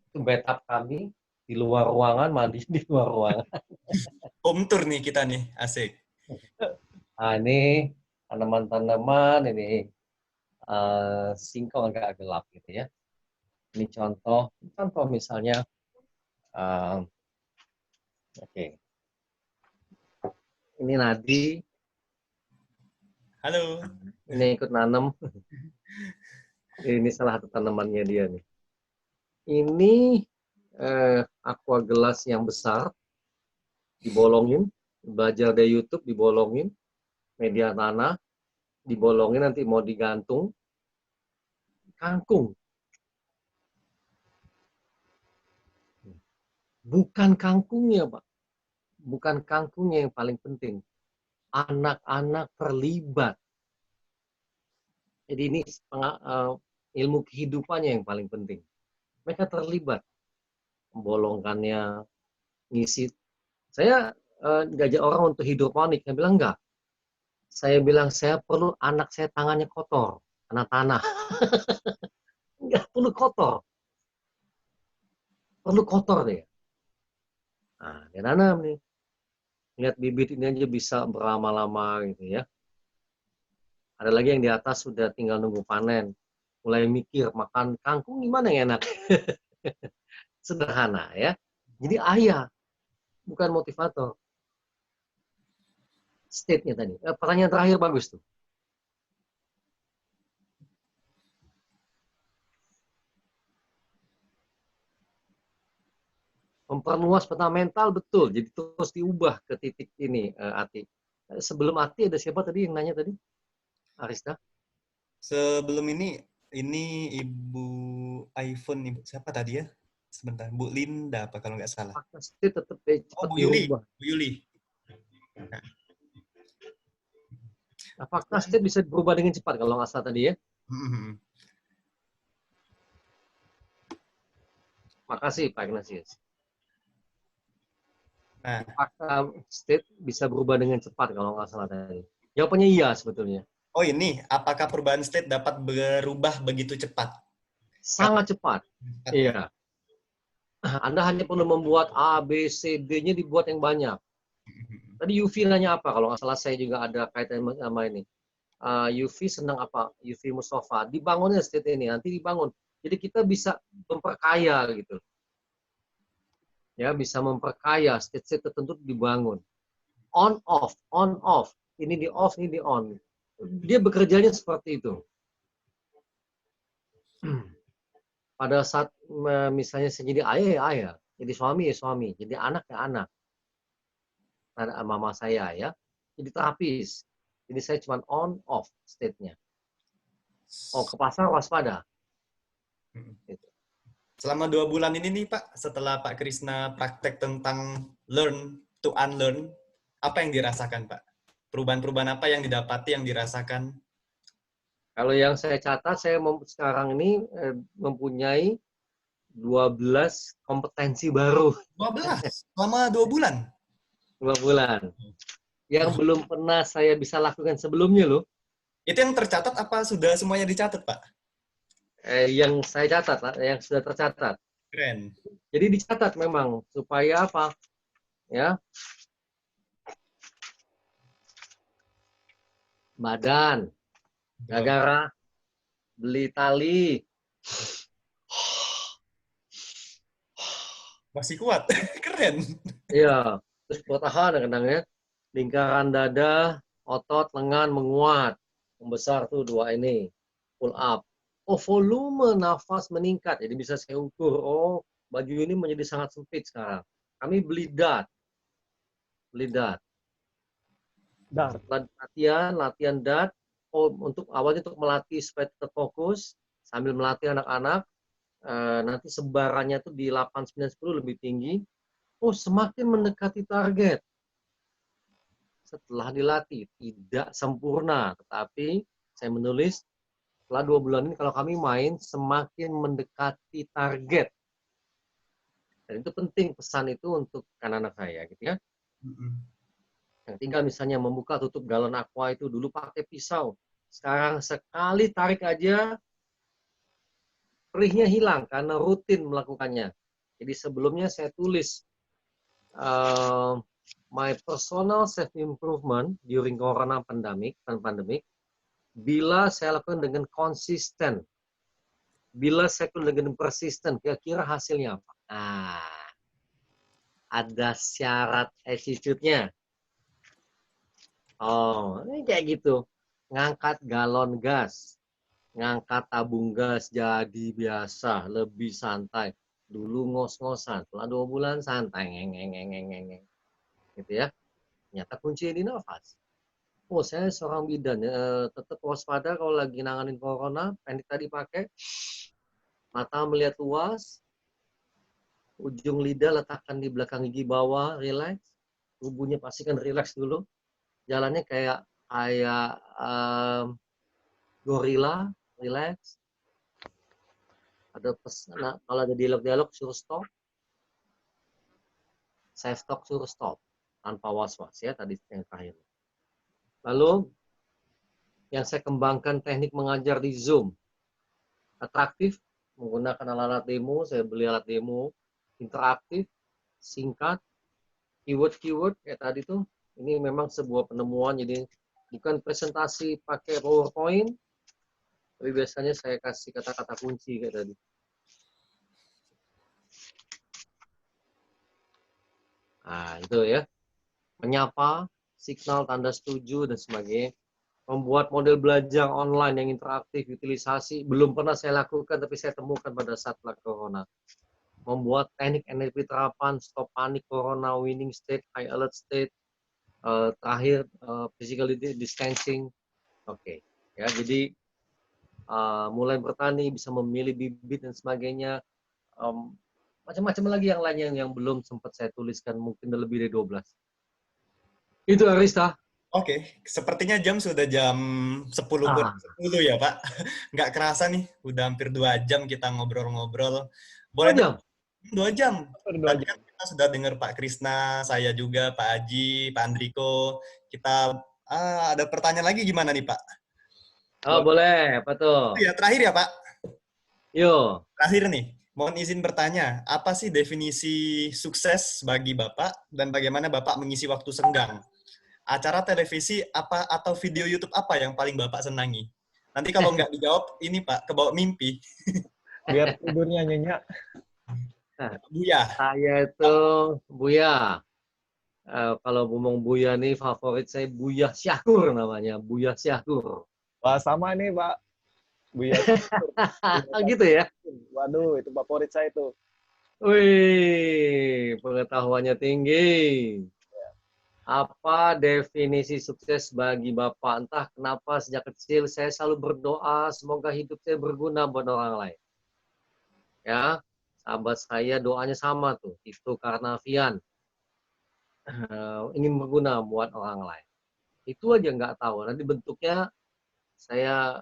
itu backup kami di luar ruangan, mandi di luar ruangan. Home tour nih kita nih, asik. Nah, ini tanaman-tanaman, ini singkong agak gelap gitu ya. Ini contoh misalnya, oke. Ini Nadi. Halo. Ini ikut nanam. Ini salah satu tanamannya dia nih. Ini aqua gelas yang besar, dibolongin, belajar dari YouTube, dibolongin, media tanah, dibolongin, nanti mau digantung. Kangkung. Bukan kangkungnya, Pak. Bukan kangkungnya yang paling penting. Anak-anak terlibat. Jadi ini ilmu kehidupannya yang paling penting. Mereka terlibat. Membolongkannya, ngisi. Saya ngajak orang untuk hidroponik. Saya bilang enggak. Saya bilang saya perlu anak saya tangannya kotor. Karena tanah. Enggak perlu kotor. Perlu kotor deh. Nah, dia nanam nih. Lihat bibit ini aja bisa berlama-lama gitu ya. Ada lagi yang di atas sudah tinggal nunggu panen. Mulai mikir, makan kangkung gimana yang enak. Sederhana ya. Jadi ayah, bukan motivator. State-nya tadi. Pertanyaan terakhir bagus tuh. Memperluas peta mental, betul. Jadi terus diubah ke titik ini, Ati. Sebelum Ati ada siapa tadi yang nanya tadi? Arista? Sebelum ini Ibu iPhone, Ibu siapa tadi ya? Sebentar, Bu Linda apa kalau nggak salah? Pasti tetap cepat Bu Yuli. diubah. Bu Yuli. Apakah state bisa berubah dengan cepat kalau nggak salah tadi ya? Makasih Pak Ignatius. Nah, Apakah state bisa berubah dengan cepat kalau nggak salah tadi? Jawabannya iya sebetulnya. oh ini, apakah perubahan state dapat berubah begitu cepat? Sangat cepat. Iya. Anda hanya perlu membuat A, B, C, D-nya dibuat yang banyak. Tadi UV nanya apa? Kalau nggak salah saya juga ada kaitan sama ini. UV senang apa? UV Mustafa. Dibangunnya state ini, nanti dibangun. Jadi kita bisa memperkaya gitu. Ya, bisa memperkaya state-state tertentu dibangun. On off. Ini di off, ini di on. Dia bekerjanya seperti itu. Pada saat misalnya saya jadi ayah ya ayah, jadi suami ya suami, jadi anak ya anak. Ada mama saya ya, jadi terapis. Jadi saya cuma on off state-nya. Oh, ke pasar waspada. Gitu. Selama 2 bulan ini nih Pak, setelah Pak Krisna praktek tentang learn to unlearn, apa yang dirasakan Pak? Perubahan-perubahan apa yang didapati, yang dirasakan? Kalau yang saya catat, saya sekarang ini mempunyai 12 kompetensi baru. 12? Selama 2 bulan? 2 bulan. Yang belum pernah saya bisa lakukan sebelumnya loh. Itu yang tercatat apa sudah semuanya dicatat Pak? Yang saya catat, yang sudah tercatat. Keren. Jadi dicatat memang supaya apa? Ya. Badan, gara-gara beli tali. Masih kuat. Keren. Iya, terus bertahan kadang ya. Lingkaran dada, otot, lengan menguat. Membesar tuh 2 ini. pull up. Oh, volume nafas meningkat. Jadi bisa saya ukur, oh baju ini menjadi sangat sempit sekarang. Kami beli dart. Dar. Latihan dart, untuk awalnya untuk melatih supaya tetap fokus, sambil melatih anak-anak, nanti sebarannya tuh di 8, 9, 10 lebih tinggi. Oh, semakin mendekati target. Setelah dilatih, tidak sempurna. Tetapi saya menulis, setelah 2 bulan ini kalau kami main, semakin mendekati target. Dan itu penting pesan itu untuk anak-anak saya, gitu ya. Yang tinggal misalnya membuka tutup galon aqua itu dulu pakai pisau. Sekarang sekali tarik aja, perihnya hilang karena rutin melakukannya. Jadi sebelumnya saya tulis my personal self improvement during corona pandemic, bila saya lakukan dengan konsisten, bila saya lakukan dengan persisten, kira-kira hasilnya apa? Nah, ada syarat attitude-nya. Oh, ini kayak gitu. Ngangkat galon gas, ngangkat tabung gas jadi biasa, lebih santai. Dulu ngos-ngosan, setelah 2 bulan santai, ngeng. Gitu ya. Ternyata kuncinya di nafas. Oh, saya seorang bidan, tetap waspada kalau lagi nanganin corona, pendek tadi pakai, mata melihat luas, ujung lidah letakkan di belakang gigi bawah, relax, tubuhnya pastikan relax dulu, jalannya kayak gorila, relax. Ada pesan, kalau ada dialog-dialog suruh stop, saya stop suruh stop, tanpa was-was ya tadi yang terakhir. Lalu yang saya kembangkan teknik mengajar di Zoom, atraktif, menggunakan alat-alat demo, saya beli alat demo, interaktif, singkat, keyword kayak tadi tuh, ini memang sebuah penemuan, jadi bukan presentasi pakai PowerPoint, tapi biasanya saya kasih kata-kata kunci kayak tadi. Nah, itu ya. Menyapa, signal, tanda setuju, dan sebagainya. Membuat model belajar online yang interaktif, utilisasi, belum pernah saya lakukan, tapi saya temukan pada saat corona. Membuat teknik NLP terapan, stop panik, corona, winning state, high alert state, terakhir physical distancing. Oke. Ya, jadi mulai bertani, bisa memilih bibit dan sebagainya. Macam-macam lagi yang lainnya yang belum sempat saya tuliskan, mungkin lebih dari 12. Itu Arista. Oke, sepertinya jam sudah jam 10 kurang 10 ya, Pak. Nggak kerasa nih, udah hampir 2 jam kita ngobrol-ngobrol. Boleh 2 jam. 2 jam. Berdua Tadi aja. kan kita sudah dengar Pak Krisna, saya juga, Pak Aji, Pak Andriko. Kita ada pertanyaan lagi gimana nih, Pak? Oh, boleh. Apa tuh? Ya, terakhir ya, Pak. Yuk. Terakhir nih, mohon izin bertanya, apa sih definisi sukses bagi Bapak dan bagaimana Bapak mengisi waktu senggang? Acara televisi apa atau video YouTube apa yang paling Bapak senangi? Nanti kalau nggak dijawab, ini Pak, kebawa mimpi. Biar tidurnya nyenyak. Buya. Saya itu Buya. Kalau ngomong Buya nih, favorit saya Buya Syakur namanya. Buya Syakur. Wah, sama nih, Pak. Buya. Gitu ya? Waduh, itu favorit saya tuh. Wih, pengetahuannya tinggi. Apa definisi sukses bagi Bapak? Entah kenapa sejak kecil saya selalu berdoa semoga hidup saya berguna buat orang lain. Ya, sahabat saya doanya sama tuh, itu Karnavian. Ingin berguna buat orang lain. Itu aja nggak tahu. Nanti bentuknya saya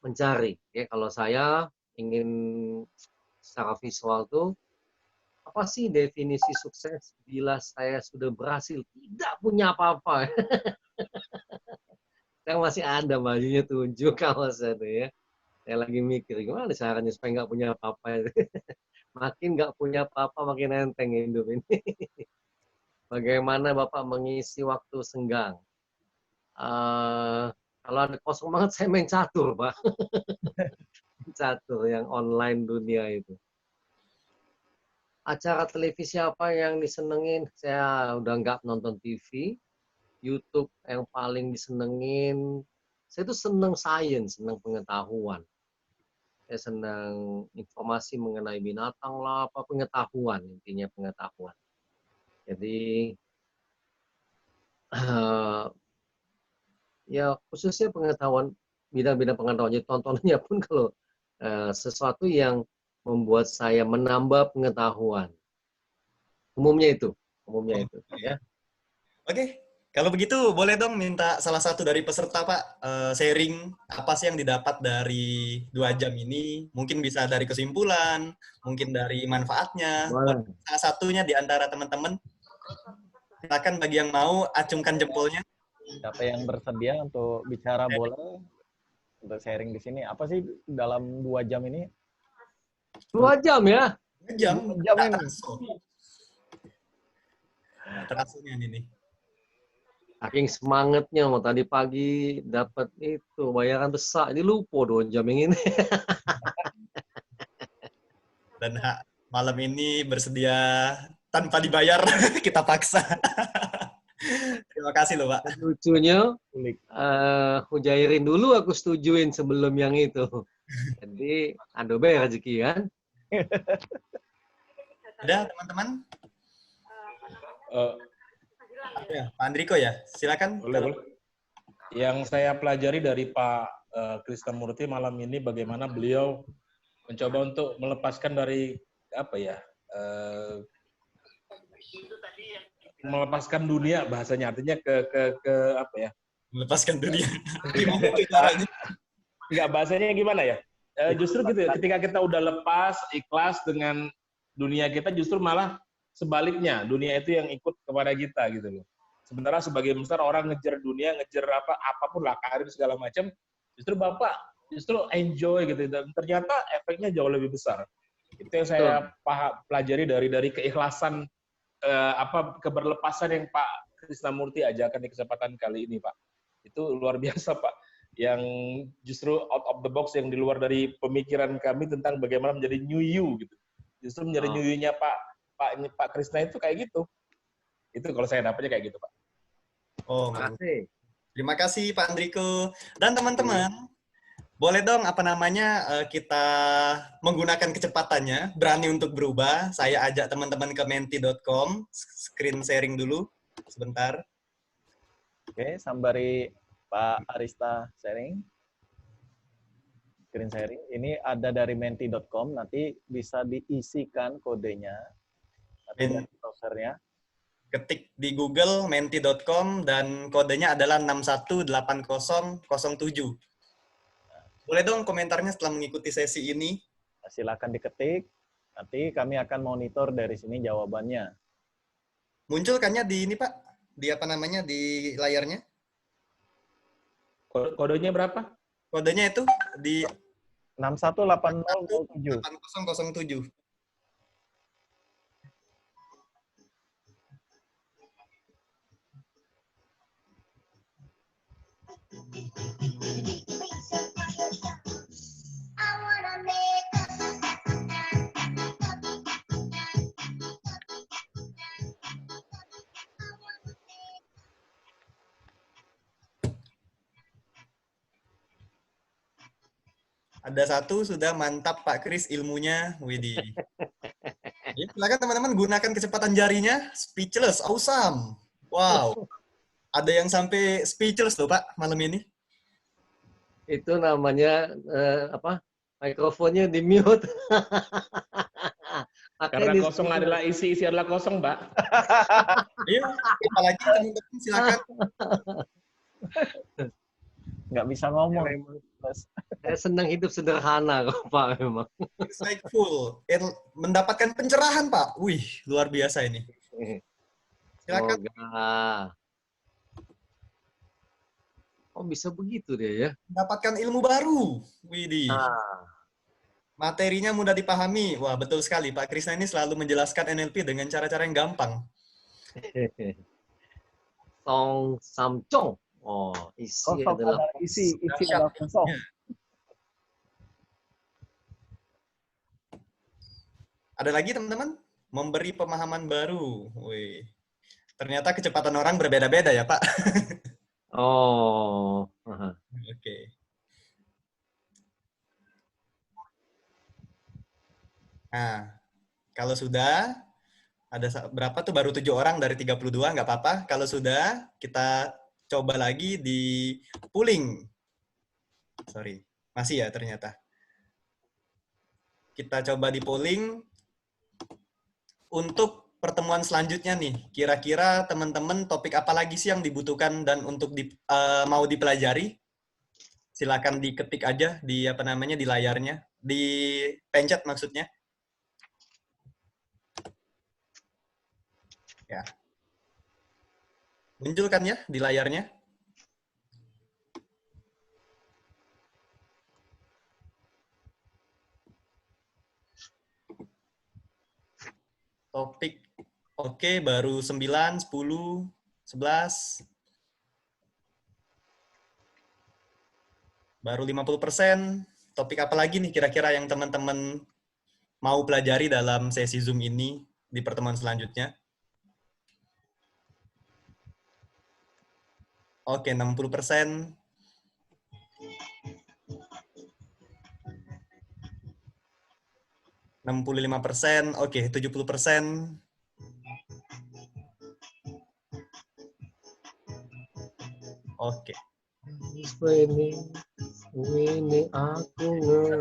mencari. Ya, kalau saya ingin secara visual tuh, apa sih definisi sukses bila saya sudah berhasil tidak punya apa-apa? Yang masih ada bajunya tunjuk kalau saya tuh ya. Saya lagi mikir gimana caranya supaya nggak punya apa-apa. Makin nggak punya apa-apa makin enteng hidup ini. Bagaimana Bapak mengisi waktu senggang? Kalau ada kosong banget saya main catur, Pak. Catur yang online dunia itu. Acara televisi apa yang disenengin? Saya udah nggak nonton TV. YouTube yang paling disenengin Saya tuh senang sains, senang pengetahuan. Saya senang informasi mengenai binatang lah, apa pengetahuan, intinya pengetahuan. Jadi ya khususnya pengetahuan, bidang-bidang pengetahuan. Jadi tontonannya pun kalau sesuatu yang membuat saya menambah pengetahuan. Umumnya itu ya. Oke, kalau begitu boleh dong minta salah satu dari peserta Pak sharing apa sih yang didapat dari 2 jam ini? Mungkin bisa dari kesimpulan, mungkin dari manfaatnya. Boleh. Salah satunya di antara teman-teman. Silakan bagi yang mau acungkan jempolnya. Siapa yang bersedia untuk bicara boleh untuk sharing di sini. Apa sih dalam 2 jam ini? 2 jam ya? 2 jam. 2 jam ini. Terasanya ini. Saking semangatnya mau tadi pagi dapat itu bayaran besar, ini lupa 2 jam yang ini. Dan malam ini bersedia tanpa dibayar, kita paksa. Terima kasih loh Pak. Lucunya, Kulik. Hujairin dulu aku setujuin sebelum yang itu. Jadi, adobe rezeki kan? Ada teman-teman? Eh, Ya, Pak Andriko ya, silakan. boleh. Yang saya pelajari dari Pak Krisnamurti malam ini bagaimana beliau mencoba untuk melepaskan dari apa ya? Melepaskan dunia bahasanya, artinya ke apa ya? Melepaskan dunia. Gimana itu caranya? Enggak, bahasanya gimana ya? Justru gitu ya, ketika kita udah lepas, ikhlas dengan dunia kita, justru malah sebaliknya, dunia itu yang ikut kepada kita gitu loh. Sementara sebagian besar orang ngejar dunia, ngejar apapun lah, karir segala macam, justru Bapak justru enjoy gitu, dan ternyata efeknya jauh lebih besar. Itu yang saya pelajari dari keikhlasan, keberlepasan yang Pak Krisnamurti ajarkan di kesempatan kali ini, Pak. Itu luar biasa, Pak. Yang justru out of the box, yang di luar dari pemikiran kami tentang bagaimana menjadi new you gitu. Justru menjadi new you-nya Pak Krisna itu kayak gitu. Itu kalau saya dapatnya kayak gitu, Pak. Oh, Terima kasih. terima kasih Pak Andriko. Dan teman-teman, boleh dong kita menggunakan kecepatannya, berani untuk berubah. Saya ajak teman-teman ke menti.com, screen sharing dulu sebentar. Oke, sambari Pak Arista sharing. Screen sharing. Ini ada dari menti.com, nanti bisa diisikan kodenya. Nanti dari browsernya. Ketik di Google menti.com dan kodenya adalah 618007. Boleh dong komentarnya setelah mengikuti sesi ini. Silakan diketik. Nanti kami akan monitor dari sini jawabannya. Muncul kannya di ini Pak? Di apa namanya? Di layarnya? Kodenya berapa? Kodenya itu di 618007. 8007. Ada satu, sudah mantap Pak Kris ilmunya. Widih. Ya, silakan teman-teman gunakan kecepatan jarinya. Speechless, awesome. Wow. Ada yang sampai speechless loh Pak malam ini. Itu namanya mikrofonnya di mute. Karena kosong adalah isi adalah kosong, Mbak. Ayo, apalagi teman-teman silakan. Nggak bisa ngomong. Saya senang hidup sederhana kok Pak memang. Insightful. Mendapatkan pencerahan Pak. Wih, luar biasa ini. Silakan. Semoga. Oh bisa begitu deh ya. Mendapatkan ilmu baru. Widih. Materinya mudah dipahami. Wah, betul sekali. Pak Krisna ini selalu menjelaskan NLP dengan cara-cara yang gampang. Song Samcong. Oh, isi adalah isi adalah kosong. Ada lagi teman-teman? Memberi pemahaman baru. Wih. Ternyata kecepatan orang berbeda-beda ya, Pak. Oh. Oke. Nah, kalau sudah, ada berapa tuh? Baru 7 orang dari 32, nggak apa-apa. Kalau sudah, kita coba lagi di pooling. Sorry, masih ya ternyata. Kita coba di polling untuk pertemuan selanjutnya nih. Kira-kira teman-teman topik apa lagi sih yang dibutuhkan dan untuk mau dipelajari? Silakan diketik aja di di layarnya, di pencet maksudnya. Ya. Muncul kan ya di layarnya? Topik, oke, baru 9, 10, 11. Baru 50%. Topik apa lagi nih kira-kira yang teman-teman mau pelajari dalam sesi Zoom ini di pertemuan selanjutnya? Oke, 60%. 65%, oke, 70%. Oke. Ini aku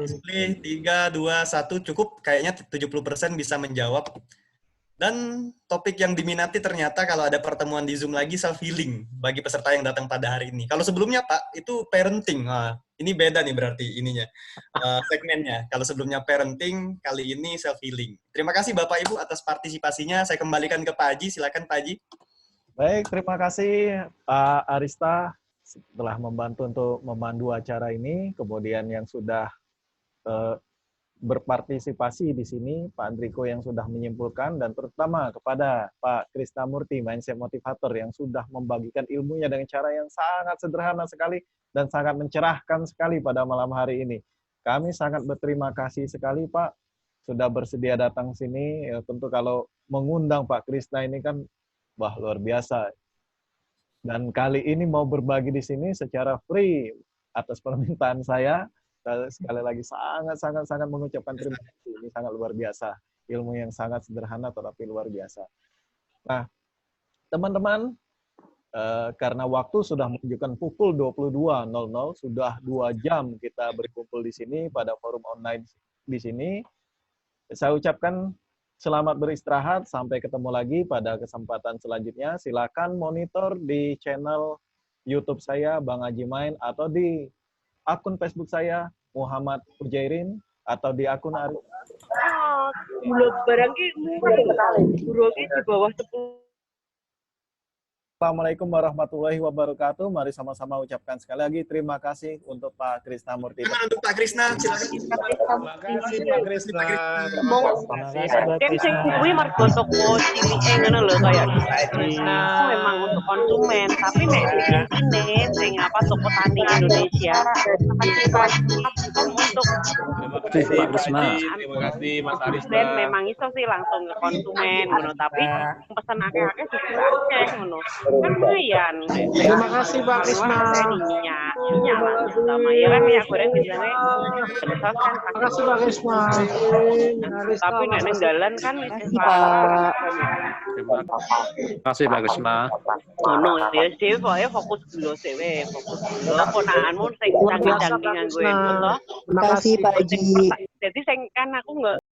Display 3, 2, 1 cukup. Kayaknya 70% bisa menjawab. Dan topik yang diminati ternyata kalau ada pertemuan di Zoom lagi self-healing bagi peserta yang datang pada hari ini. Kalau sebelumnya Pak, itu parenting. Nah, ini beda nih berarti ininya, segmennya. Kalau sebelumnya parenting, kali ini self-healing. Terima kasih Bapak Ibu atas partisipasinya. Saya kembalikan ke Pak Haji. Silakan Pak Haji. Baik, terima kasih Pak Arista telah membantu untuk memandu acara ini, kemudian yang sudah berpartisipasi di sini, Pak Andriko yang sudah menyimpulkan, dan terutama kepada Pak Krisnamurti, mindset motivator yang sudah membagikan ilmunya dengan cara yang sangat sederhana sekali dan sangat mencerahkan sekali pada malam hari ini. Kami sangat berterima kasih sekali Pak, sudah bersedia datang sini. Ya, tentu kalau mengundang Pak Krisna ini kan, wah luar biasa. Dan kali ini mau berbagi di sini secara free atas permintaan saya. Sekali lagi sangat mengucapkan terima kasih. Ini sangat luar biasa. Ilmu yang sangat sederhana tetapi luar biasa. Nah, teman-teman, karena waktu sudah menunjukkan pukul 22.00, sudah 2 jam kita berkumpul di sini pada forum online di sini. Saya ucapkan selamat beristirahat, sampai ketemu lagi pada kesempatan selanjutnya. Silakan monitor di channel YouTube saya, Bang Haji Main, atau di akun Facebook saya, Muhammad Ujairin, atau di akun Bulog barang ki murah ki di bawah 10. Assalamualaikum warahmatullahi wabarakatuh. Mari sama-sama ucapkan sekali lagi terima kasih untuk Pak Krisnamurti. Untuk Pak Krisna, silakan. Terima kasih Pak Krisna. Tem sing kuwi mergo toko cilike ngono lho kayak Krisna memang untuk konsumen, tapi nek di sing apa toko tani Indonesia untuk Terima kasih Pak Krisna. Terima kasih Mas Arista. dan memang iso sih langsung ke konsumen ngono, tapi pesen akeh-akeh juga akeh ngono. Kan lumayan. Terima kasih Pak Krisna. Minyak lah terutama ya kan minyak goreng biasanya besar kan. Terima kasih Pak Krisna. Tapi nek nang dalan kan Terima kasih Pak Krisna. ngono ya dhewe pokoke fokus dulu dhewe, fokus dulu ponakanmu sing canggih-canggih nganggo itu toh. Terima kasih Pak Haji. Jadi sing kan aku nggak